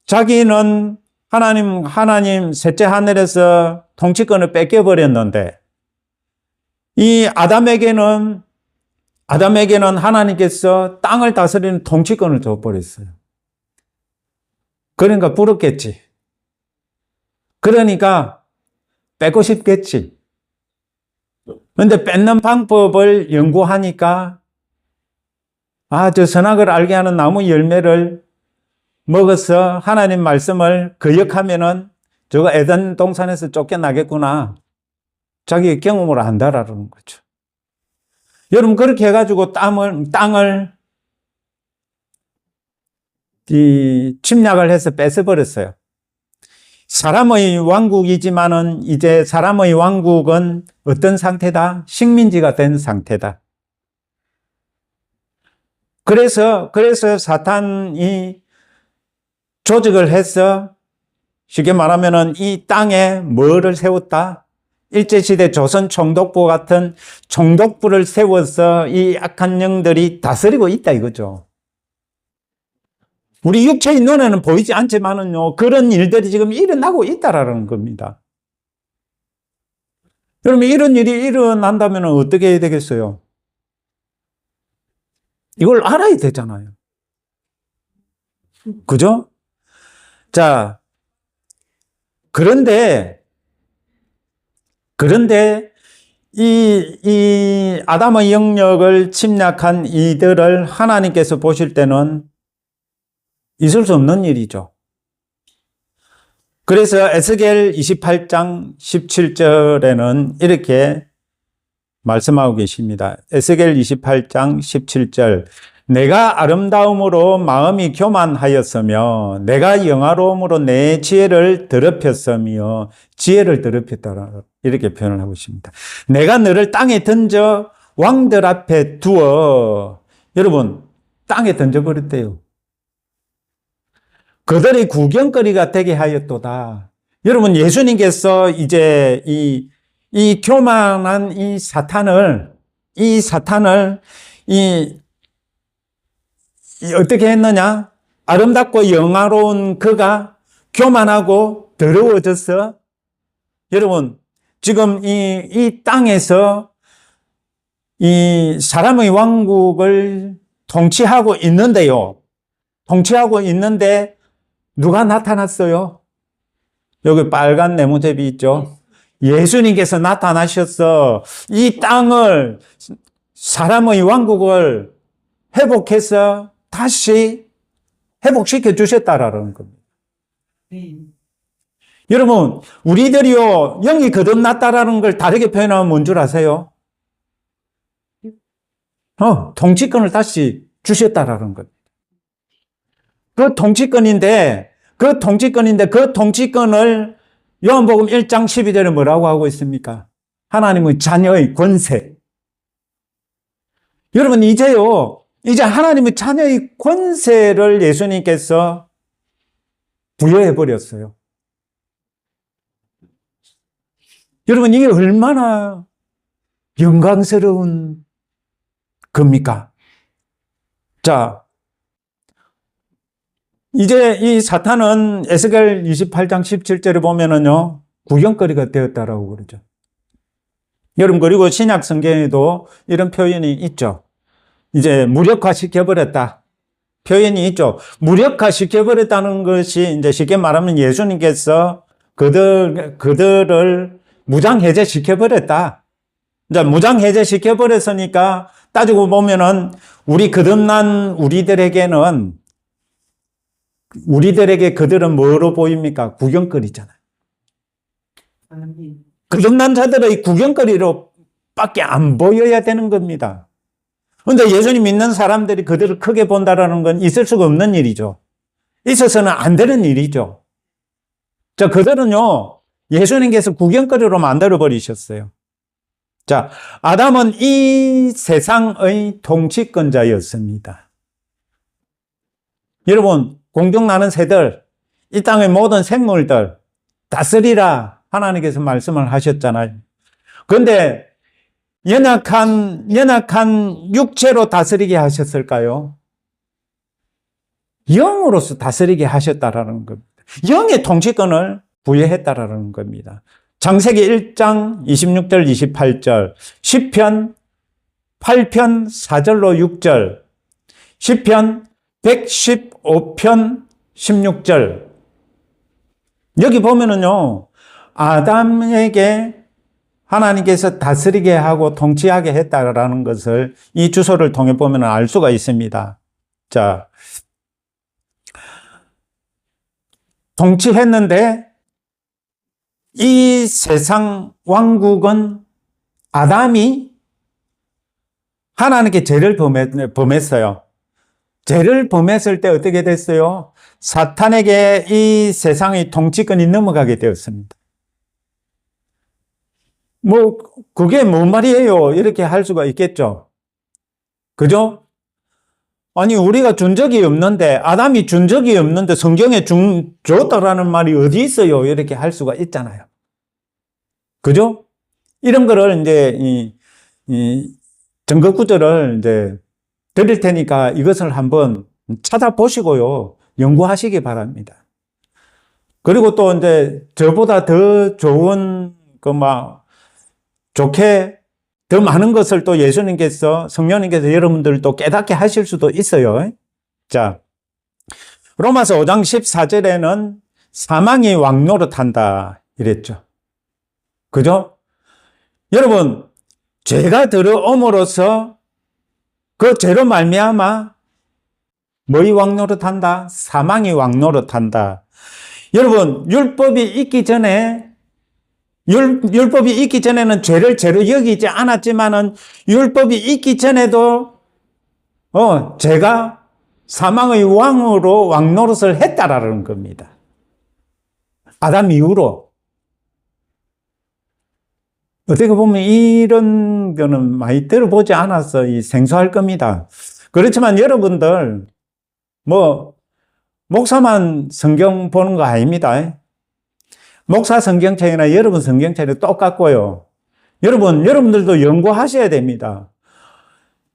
자기는 하나님 셋째 하늘에서 통치권을 뺏겨버렸는데, 이 아담에게는 하나님께서 땅을 다스리는 통치권을 줘버렸어요. 그러니까 부럽겠지. 그러니까 뺏고 싶겠지. 그런데 뺏는 방법을 연구하니까 저 선악을 알게 하는 나무 열매를 먹어서 하나님 말씀을 거역하면은 저거 에덴 동산에서 쫓겨나겠구나. 자기의 경험으로 안다라는 거죠. 여러분, 그렇게 해가지고 땅을 침략을 해서 뺏어버렸어요. 사람의 왕국이지만은 이제 사람의 왕국은 어떤 상태다? 식민지가 된 상태다. 그래서 사탄이 조직을 해서 쉽게 말하면은 이 땅에 뭐를 세웠다? 일제시대 조선 총독부 같은 총독부를 세워서 이 악한 영들이 다스리고 있다 이거죠. 우리 육체의 눈에는 보이지 않지만은요, 그런 일들이 지금 일어나고 있다라는 겁니다. 그러면 이런 일이 일어난다면 어떻게 해야 되겠어요? 이걸 알아야 되잖아요. 그죠? 자, 그런데 이 아담의 영역을 침략한 이들을 하나님께서 보실 때는 있을 수 없는 일이죠. 그래서 에스겔 28장 17절에는 이렇게 말씀하고 계십니다. 에스겔 28장 17절. 내가 아름다움으로 마음이 교만하였으며 내가 영화로움으로 내 지혜를 더럽혔으며 지혜를 더럽혔다. 이렇게 표현을 하고 있습니다. 내가 너를 땅에 던져 왕들 앞에 두어. 여러분, 땅에 던져버렸대요. 그들의 구경거리가 되게 하였도다. 여러분, 예수님께서 이제 이 교만한 이 사탄을 어떻게 했느냐? 아름답고 영화로운 그가 교만하고 더러워져서, 여러분, 지금 이 땅에서 이 사람의 왕국을 통치하고 있는데요. 통치하고 있는데 누가 나타났어요? 여기 빨간 네모제비 있죠? 예수님께서 나타나셔서 이 땅을, 사람의 왕국을 회복해서 다시 회복시켜 주셨다라는 겁니다. 여러분, 우리들이요, 영이 거듭났다라는 걸 다르게 표현하면 뭔 줄 아세요? 통치권을 다시 주셨다라는 겁니다. 그 통치권인데 그 통치권을 요한복음 1장 12절에 뭐라고 하고 있습니까? 하나님의 자녀의 권세. 여러분, 이제 하나님의 자녀의 권세를 예수님께서 부여해버렸어요. 여러분, 이게 얼마나 영광스러운 겁니까? 자, 이제 이 사탄은 에스겔 28장 17절에 보면은요, 구경거리가 되었다라고 그러죠. 여러분, 그리고 신약 성경에도 이런 표현이 있죠. 이제 무력화시켜버렸다. 표현이 있죠. 무력화시켜버렸다는 것이 이제 쉽게 말하면 예수님께서 그들을 무장해제시켜버렸다. 이제 무장해제시켜버렸으니까 따지고 보면은 우리 거듭난 우리들에게 그들은 뭐로 보입니까? 구경거리잖아요. 거듭난 자들의 구경거리로 밖에 안 보여야 되는 겁니다. 근데 예수님 믿는 사람들이 그들을 크게 본다라는 건 있을 수가 없는 일이죠. 있어서는 안 되는 일이죠. 자, 그들은요, 예수님께서 구경거리로 만들어버리셨어요. 자, 아담은 이 세상의 통치권자였습니다. 여러분, 공중 나는 새들, 이 땅의 모든 생물들 다스리라 하나님께서 말씀을 하셨잖아요. 그런데 연약한 육체로 다스리게 하셨을까요? 영으로서 다스리게 하셨다라는 겁니다. 영의 통치권을 부여했다라는 겁니다. 창세기 1장 26절 28절, 시편 8편 4절로 6절, 시편 115편 16절. 여기 보면은요, 아담에게 하나님께서 다스리게 하고 통치하게 했다라는 것을 이 주소를 통해 보면 알 수가 있습니다. 자, 통치했는데 이 세상 왕국은 아담이 하나님께 죄를 범했어요. 죄를 범했을 때 어떻게 됐어요? 사탄에게 이 세상의 통치권이 넘어가게 되었습니다. 뭐 그게 뭔 말이에요? 이렇게 할 수가 있겠죠. 그죠? 아니 우리가 준 적이 없는데, 아담이 준 적이 없는데 성경에 줬다라는 말이 어디 있어요? 이렇게 할 수가 있잖아요. 그죠? 이런 거를 이제 이 증거 구절을 이제 드릴 테니까 이것을 한번 찾아보시고요, 연구하시기 바랍니다. 그리고 또 이제 저보다 더 좋은 좋게 더 많은 것을 또 예수님께서, 성령님께서 여러분들 또 깨닫게 하실 수도 있어요. 자, 로마서 5장 14절에는 사망이 왕노릇한다 이랬죠. 그죠? 여러분, 죄가 들어옴으로써 그 죄로 말미암아 뭐이 왕노릇한다? 사망이 왕노릇한다. 여러분, 율법이 있기 전에는 죄를 죄로 여기지 않았지만은, 율법이 있기 전에도 죄가 사망의 왕으로 왕노릇을 했다라는 겁니다. 아담 이후로. 어떻게 보면 이런 거는 많이 들어보지 않아서 생소할 겁니다. 그렇지만 여러분들 목사만 성경 보는 거 아닙니다. 목사 성경책이나 여러분 성경책이 똑같고요. 여러분들도 연구하셔야 됩니다.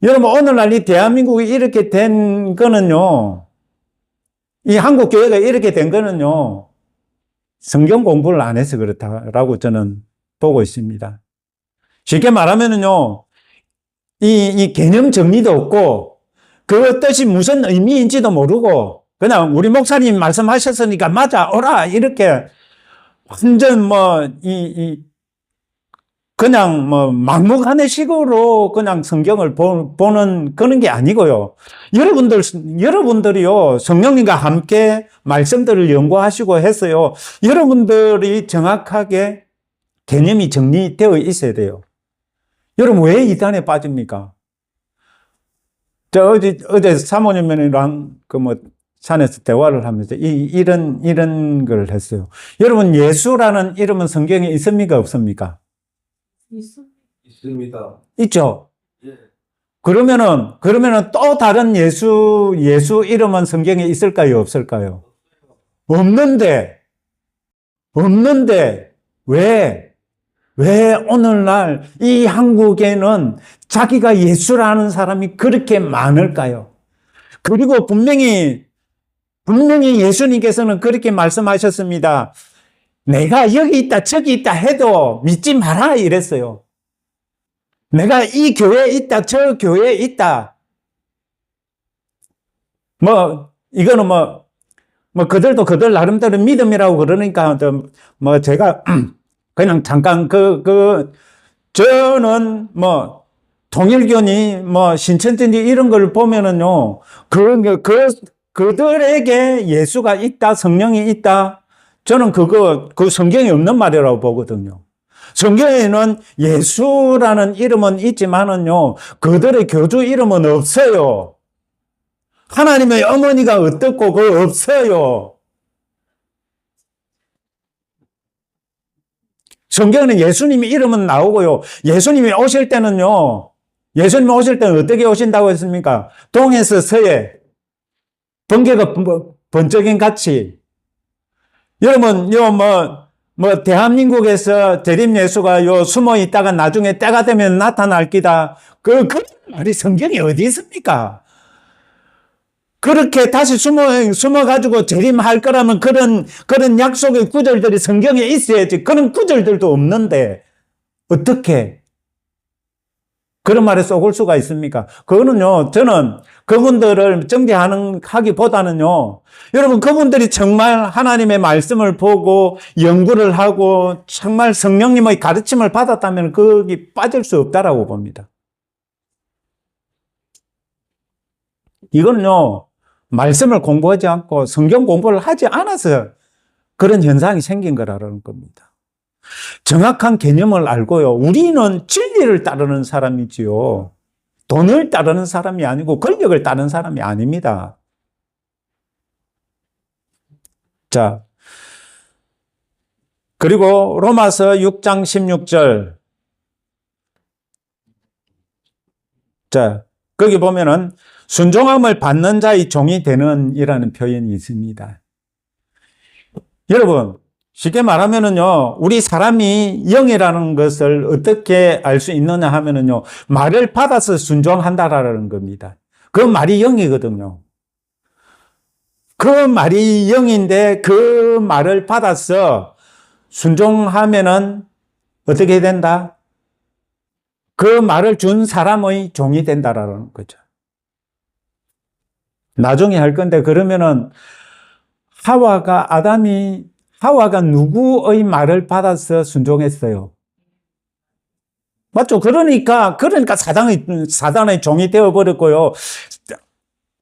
여러분, 오늘날 이 대한민국이 이렇게 된 거는요, 이 한국 교회가 이렇게 된 거는요, 성경 공부를 안 해서 그렇다라고 저는 보고 있습니다. 쉽게 말하면은요, 이 개념 정리도 없고, 그 뜻이 무슨 의미인지도 모르고, 그냥 우리 목사님 말씀하셨으니까 맞아, 오라, 이렇게 완전 그냥 막무가내 식으로 그냥 성경을 보는 그런 게 아니고요. 여러분들이요, 성령님과 함께 말씀들을 연구하시고 했어요. 여러분들이 정확하게 개념이 정리되어 있어야 돼요. 여러분, 왜 이단에 빠집니까? 어제 사모님이랑 산에서 대화를 하면서 이런 걸 했어요. 여러분, 예수라는 이름은 성경에 있습니까? 없습니까? 있습니다. 있죠? 예. 그러면은 또 다른 예수 이름은 성경에 있을까요? 없을까요? 없는데, 왜 오늘날 이 한국에는 자기가 예수라는 사람이 그렇게 많을까요? 그리고 분명히 예수님께서는 그렇게 말씀하셨습니다. 내가 여기 있다 저기 있다 해도 믿지 마라 이랬어요. 내가 이 교회에 있다 저 교회에 있다. 이거는 그들도 그들 나름대로 믿음이라고 그러니까 제가 그냥 잠깐 저는 통일교니 신천지니 이런 걸 보면은요, 그들에게 예수가 있다, 성령이 있다, 저는 그 성경에 없는 말이라고 보거든요. 성경에는 예수라는 이름은 있지만은요, 그들의 교주 이름은 없어요. 하나님의 어머니가 어떻고 그거 없어요. 성경에는 예수님의 이름은 나오고요. 예수님이 오실 때는 어떻게 오신다고 했습니까? 동에서 서에 번개가 번쩍인 같이. 여러분, 대한민국에서 재림 예수가 숨어 있다가 나중에 때가 되면 나타날 기다. 그 말이 성경에 어디 있습니까? 그렇게 다시 숨어가지고 재림할 거라면 그런 약속의 구절들이 성경에 있어야지. 그런 구절들도 없는데, 어떻게 그런 말에 속을 수가 있습니까? 그거는요, 저는 그분들을 하기보다는요, 여러분, 그분들이 정말 하나님의 말씀을 보고 연구를 하고 정말 성령님의 가르침을 받았다면 거기 빠질 수 없다라고 봅니다. 이거는요, 말씀을 공부하지 않고 성경 공부를 하지 않아서 그런 현상이 생긴 거라는 겁니다. 정확한 개념을 알고요. 우리는 진리를 따르는 사람이지요. 돈을 따르는 사람이 아니고 권력을 따르는 사람이 아닙니다. 자, 그리고 로마서 6장 16절. 자, 거기 보면은 순종함을 받는 자의 종이 되는 이라는 표현이 있습니다. 여러분, 쉽게 말하면은요, 우리 사람이 영이라는 것을 어떻게 알 수 있느냐 하면은요, 말을 받아서 순종한다라는 겁니다. 그 말이 영이거든요. 그 말이 영인데 그 말을 받아서 순종하면은 어떻게 된다? 그 말을 준 사람의 종이 된다라는 거죠. 나중에 할 건데, 그러면은 하와가 누구의 말을 받아서 순종했어요? 맞죠? 그러니까 사단의 종이 되어버렸고요.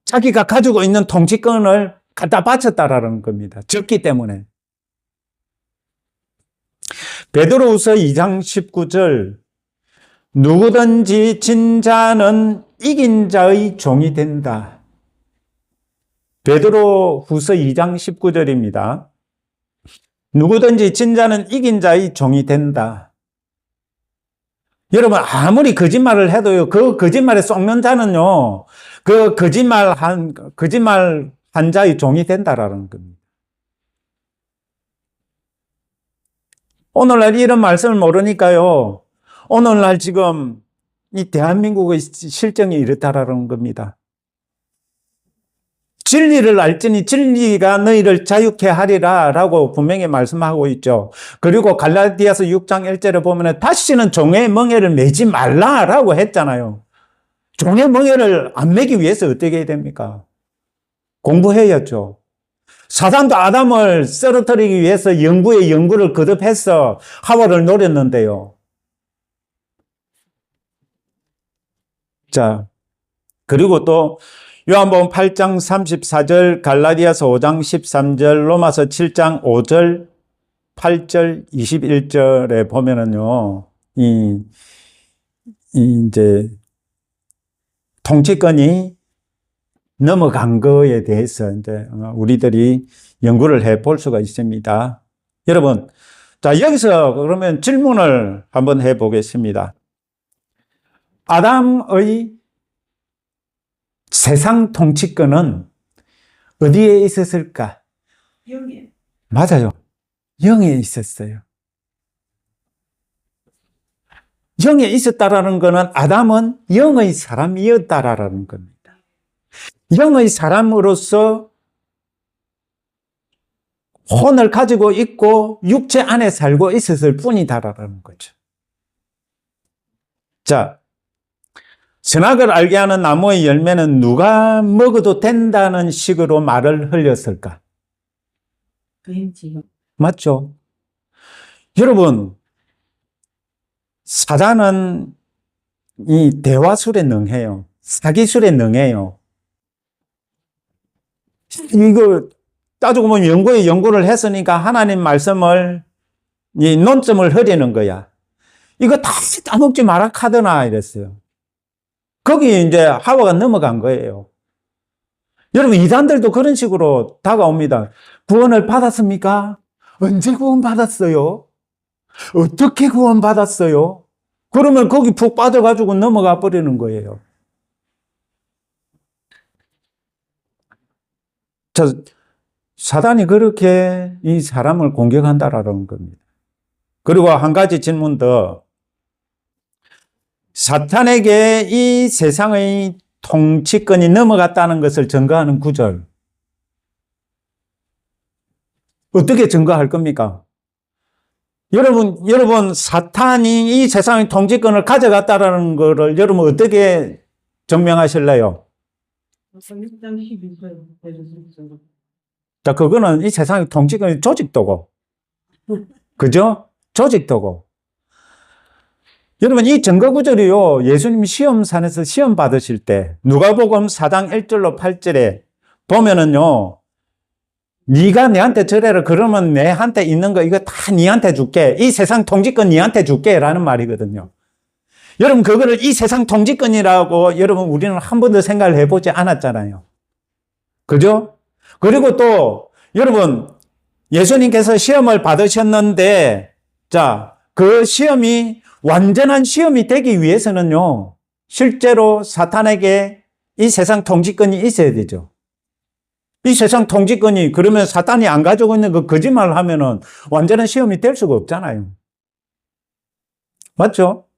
자기가 가지고 있는 통치권을 갖다 바쳤다라는 겁니다. 졌기 때문에. 베드로후서 2장 19절. 누구든지 진 자는 이긴 자의 종이 된다. 베드로후서 2장 19절입니다. 누구든지 진 자는 이긴 자의 종이 된다. 여러분, 아무리 거짓말을 해도요, 그 거짓말에 속는 자는요, 그 거짓말 한 자의 종이 된다라는 겁니다. 오늘날 이런 말씀을 모르니까요, 오늘날 지금 이 대한민국의 실정이 이렇다라는 겁니다. 진리를 알지니 진리가 너희를 자유케 하리라 라고 분명히 말씀하고 있죠. 그리고 갈라디아서 6장 1절에 보면 다시는 종의 멍에를 매지 말라라고 했잖아요. 종의 멍에를 안 매기 위해서 어떻게 해야 됩니까? 공부해야죠. 사단도 아담을 쓰러뜨리기 위해서 연구를 거듭해서 하와를 노렸는데요. 자, 그리고 또 요한복음 8장 34절, 갈라디아서 5장 13절, 로마서 7장 5절, 8절, 21절에 보면은요, 이제 통치권이 넘어간 거에 대해서 이제 우리들이 연구를 해 볼 수가 있습니다. 여러분, 자, 여기서 그러면 질문을 한번 해 보겠습니다. 아담의 세상 통치권은 어디에 있었을까? 영에. 맞아요. 영에 있었어요. 영에 있었다라는 것은 아담은 영의 사람이었다라는 겁니다. 영의 사람으로서 혼을 가지고 있고 육체 안에 살고 있었을 뿐이다라는 거죠. 자, 선악을 알게 하는 나무의 열매는 누가 먹어도 된다는 식으로 말을 흘렸을까? 맞죠? 여러분, 사단은 이 대화술에 능해요. 사기술에 능해요. 이거 따지고 보면 연구를 했으니까 하나님 말씀을 이 논점을 흐리는 거야. 이거 다 따먹지 마라 카드나 이랬어요. 거기 이제 하와가 넘어간 거예요. 여러분, 이단들도 그런 식으로 다가옵니다. 구원을 받았습니까? 언제 구원 받았어요? 어떻게 구원 받았어요? 그러면 거기 푹 빠져가지고 넘어가 버리는 거예요. 자, 사단이 그렇게 이 사람을 공격한다라는 겁니다. 그리고 한 가지 질문 더. 사탄에게 이 세상의 통치권이 넘어갔다는 것을 증거하는 구절. 어떻게 증거할 겁니까? 여러분, 사탄이 이 세상의 통치권을 가져갔다는 것을 여러분 어떻게 증명하실래요? 자, 그거는 이 세상의 통치권의 조직도고. 그죠? 조직도고. 여러분, 이 증거 구절이요, 예수님이 시험산에서 시험 받으실 때, 누가복음 4장 1절로 8절에 보면은요, 네가 내한테 저래라 그러면 내한테 있는 거 이거 다 네한테 줄게. 이 세상 통치권 네한테 줄게. 라는 말이거든요. 여러분, 그거를 이 세상 통치권이라고 여러분 우리는 한 번도 생각을 해보지 않았잖아요. 그죠? 그리고 또 여러분, 예수님께서 시험을 받으셨는데, 자, 그 시험이 완전한 시험이 되기 위해서는요, 실제로 사탄에게 이 세상 통치권이 있어야 되죠. 이 세상 통치권이, 그러면 사탄이 안 가지고 있는 그 거짓말을 하면은 완전한 시험이 될 수가 없잖아요. 맞죠?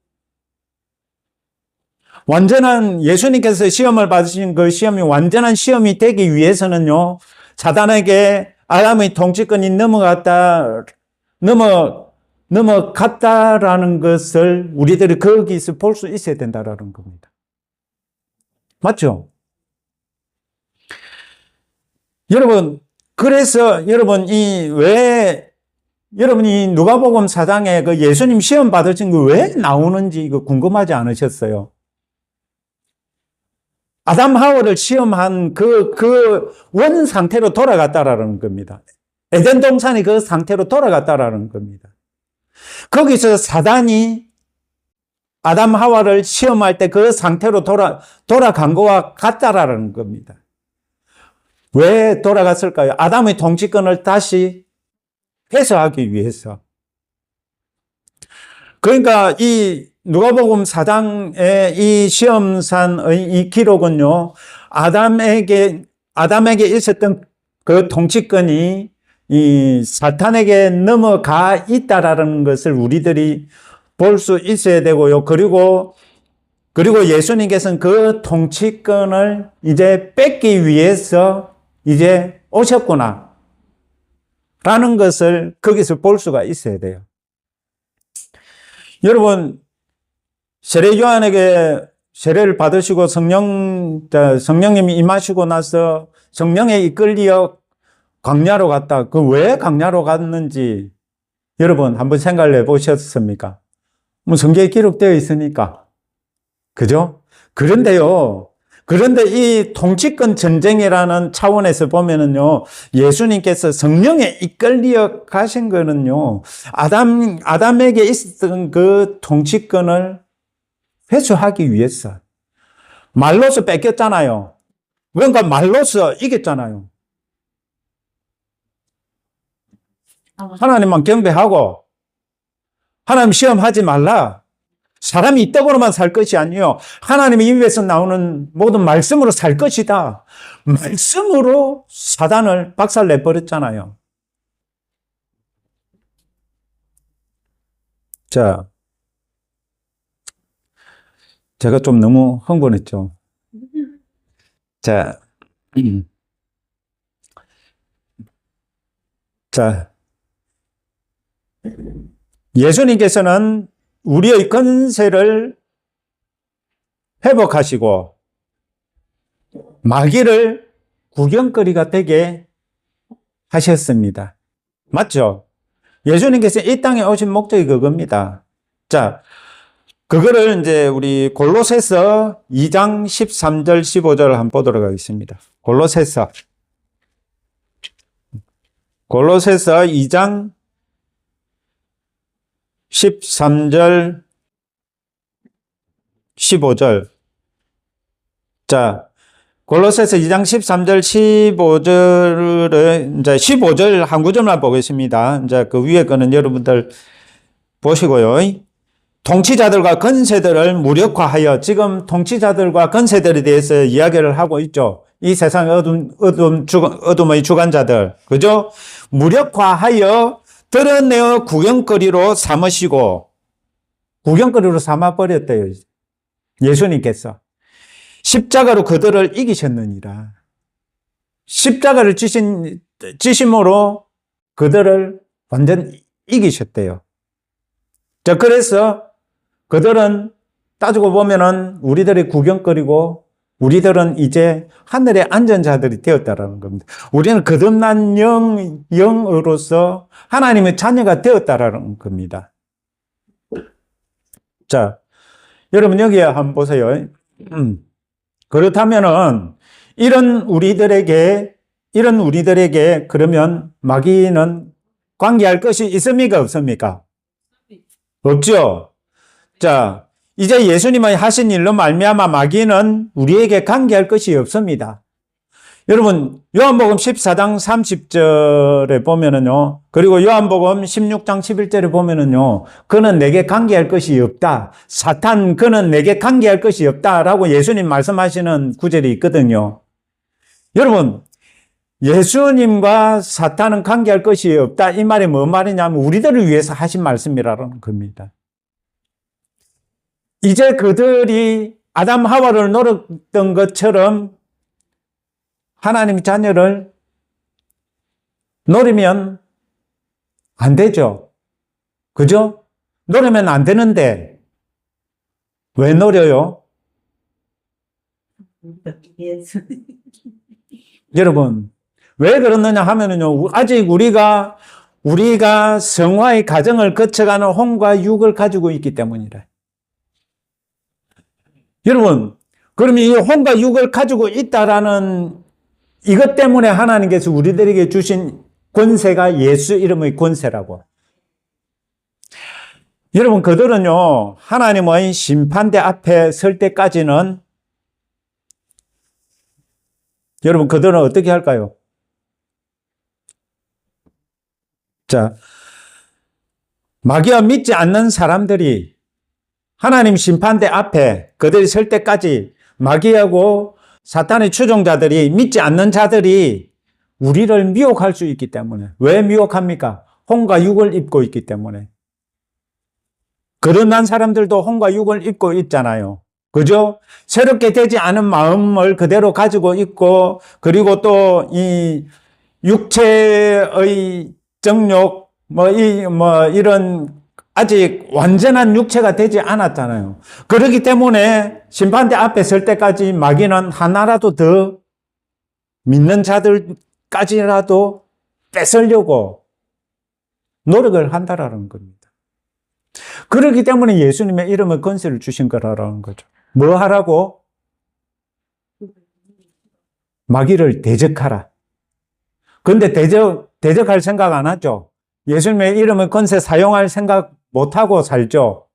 완전한, 예수님께서 시험을 받으신 그 시험이 완전한 시험이 되기 위해서는요, 사탄에게 아담의 통치권이 넘어갔다라는 것을 우리들이 거기서 볼 수 있어야 된다라는 겁니다. 맞죠? 여러분, 그래서 여러분이 누가복음 4장에 그 예수님 시험 받으신 거 왜 나오는지 이거 궁금하지 않으셨어요? 아담 하와를 시험한 그 원 상태로 돌아갔다라는 겁니다. 에덴 동산이 그 상태로 돌아갔다라는 겁니다. 거기서 사단이 아담 하와를 시험할 때 그 상태로 돌아간 거와 같다라는 겁니다. 왜 돌아갔을까요? 아담의 통치권을 다시 회수하기 위해서. 그러니까 이 누가복음 4장의 이 시험산의 이 기록은요, 아담에게 있었던 그 통치권이 이 사탄에게 넘어가 있다라는 것을 우리들이 볼 수 있어야 되고요. 그리고 예수님께서는 그 통치권을 이제 뺏기 위해서 이제 오셨구나 라는 것을 거기서 볼 수가 있어야 돼요. 여러분, 세례 요한에게 세례를 받으시고 성령님이 임하시고 나서 성령에 이끌려 광야로 갔다. 그 왜 광야로 갔는지 여러분 한번 생각을 해보셨습니까? 뭐 성경에 기록되어 있으니까. 그죠? 그런데 이 통치권 전쟁이라는 차원에서 보면은요, 예수님께서 성령에 이끌려 가신 거는요, 아담에게 있었던 그 통치권을 회수하기 위해서. 말로서 뺏겼잖아요. 그러니까 말로서 이겼잖아요. 하나님만 경배하고, 하나님 시험하지 말라. 사람이 이떡으로만 살 것이 아니요, 하나님의 입에서 나오는 모든 말씀으로 살 것이다. 말씀으로 사단을 박살내버렸잖아요. 자, 제가 좀 너무 흥분했죠. 자, 예수님께서는 우리의 권세를 회복하시고 마귀를 구경거리가 되게 하셨습니다. 맞죠? 예수님께서 이 땅에 오신 목적이 그겁니다. 자, 그거를 이제 우리 골로새서 2장 13절 15절을 한번 보도록 하겠습니다. 골로새서 2장 13절 15절. 자, 골로새서 2장 13절, 15절을, 이제 15절 한 구절만 보겠습니다. 이제 그 위에 거는 여러분들 보시고요. 통치자들과 건세들을 무력화하여, 지금 통치자들과 건세들에 대해서 이야기를 하고 있죠. 이 세상의 어둠의 주관자들. 그죠? 무력화하여 드러내어 구경거리로 삼으시고, 구경거리로 삼아버렸대요. 예수님께서. 십자가로 그들을 이기셨느니라. 십자가를 지심으로 그들을 완전 이기셨대요. 자, 그래서 그들은 따지고 보면은 우리들의 구경거리고 우리들은 이제 하늘의 안전자들이 되었다라는 겁니다. 우리는 거듭난 영으로서 하나님의 자녀가 되었다라는 겁니다. 자, 여러분 여기에 한번 보세요. 그렇다면은 이런 우리들에게 그러면 마귀는 관계할 것이 있습니까? 없습니까? 없죠. 자, 이제 예수님의 하신 일로 말미암아 마귀는 우리에게 관계할 것이 없습니다. 여러분, 요한복음 14장 30절에 보면은요, 그리고 요한복음 16장 11절에 보면은요, 그는 내게 관계할 것이 없다. 사탄, 그는 내게 관계할 것이 없다라고 예수님 말씀하시는 구절이 있거든요. 여러분, 예수님과 사탄은 관계할 것이 없다. 이 말이 뭔 말이냐면 우리들을 위해서 하신 말씀이라는 겁니다. 이제 그들이 아담 하와를 노렸던 것처럼 하나님 자녀를 노리면 안 되죠. 그죠? 노리면 안 되는데 왜 노려요? 여러분, 왜 그러느냐 하면은요, 아직 우리가 성화의 과정을 거쳐가는 혼과 육을 가지고 있기 때문이래. 여러분, 그럼 이 혼과 육을 가지고 있다라는 이것 때문에 하나님께서 우리들에게 주신 권세가 예수 이름의 권세라고. 여러분, 그들은요, 하나님의 심판대 앞에 설 때까지는 여러분, 그들은 어떻게 할까요? 자, 마귀와 믿지 않는 사람들이 하나님 심판대 앞에 그들이 설 때까지 마귀하고 사탄의 추종자들이 믿지 않는 자들이 우리를 미혹할 수 있기 때문에. 왜 미혹합니까? 혼과 육을 입고 있기 때문에. 거듭난 사람들도 혼과 육을 입고 있잖아요. 그죠? 새롭게 되지 않은 마음을 그대로 가지고 있고, 그리고 또 이 육체의 정욕, 이런 아직 완전한 육체가 되지 않았잖아요. 그렇기 때문에 심판대 앞에 설 때까지 마귀는 하나라도 더 믿는 자들까지라도 뺏으려고 노력을 한다라는 겁니다. 그렇기 때문에 예수님의 이름의 권세를 주신 거라는 거죠. 뭐 하라고? 마귀를 대적하라. 그런데 대적할 생각 안 하죠? 예수님의 이름의 권세 사용할 생각 못하고 살죠?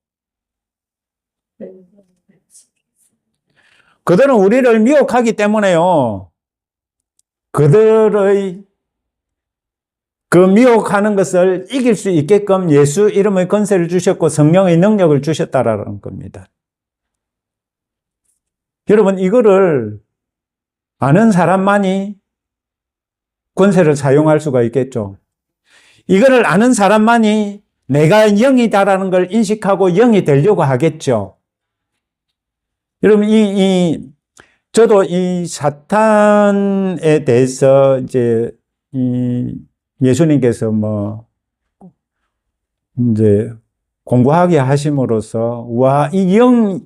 그들은 우리를 미혹하기 때문에요. 그들의 그 미혹하는 것을 이길 수 있게끔 예수 이름의 권세를 주셨고 성령의 능력을 주셨다라는 겁니다. 여러분, 이거를 아는 사람만이 권세를 사용할 수가 있겠죠. 이거를 아는 사람만이 내가 영이다라는 걸 인식하고 영이 되려고 하겠죠. 여러분, 저도 이 사탄에 대해서 이제 예수님께서 이제 공부하게 하심으로써, 와,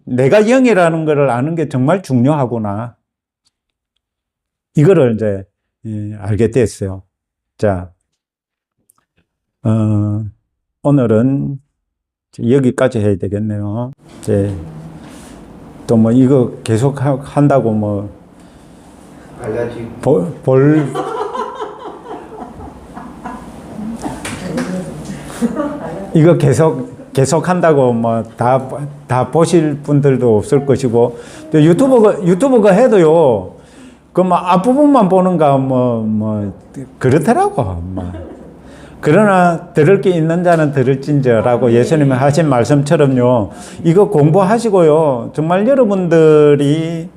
내가 영이라는 것을 아는 게 정말 중요하구나. 이거를 이제 알게 됐어요. 자, 오늘은 여기까지 해야 되겠네요. 이제 또 이거 계속 한다고 이거 계속 계속 한다고 뭐 다 보실 분들도 없을 것이고, 또 유튜브가 해도요, 그 뭐 앞부분만 보는가, 그렇더라고. 그러나 들을 게 있는 자는 들을진저라고 예수님이 하신 말씀처럼요, 이거 공부하시고요, 정말 여러분들이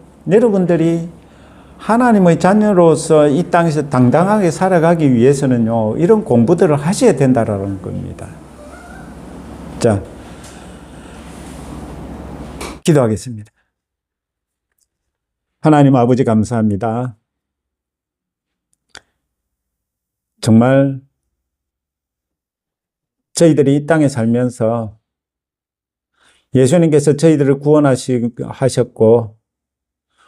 하나님의 자녀로서 이 땅에서 당당하게 살아가기 위해서는요, 이런 공부들을 하셔야 된다라는 겁니다. 자, 기도하겠습니다. 하나님 아버지 감사합니다. 정말 저희들이 이 땅에 살면서 예수님께서 저희들을 구원하셨고,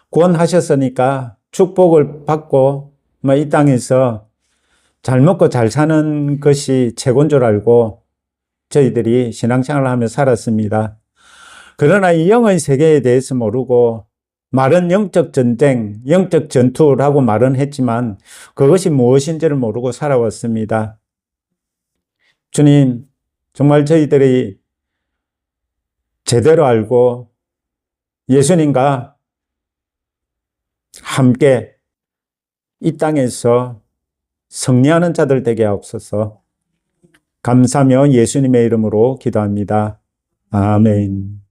구원하셨으니까 축복을 받고 이 땅에서 잘 먹고 잘 사는 것이 최고인 줄 알고 저희들이 신앙생활을 하며 살았습니다. 그러나 이 영의 세계에 대해서 모르고, 말은 영적 전쟁, 영적 전투라고 말은 했지만 그것이 무엇인지를 모르고 살아왔습니다. 주님, 정말 저희들이 제대로 알고 예수님과 함께 이 땅에서 승리하는 자들 되게 하옵소서. 감사하며 예수님의 이름으로 기도합니다. 아멘.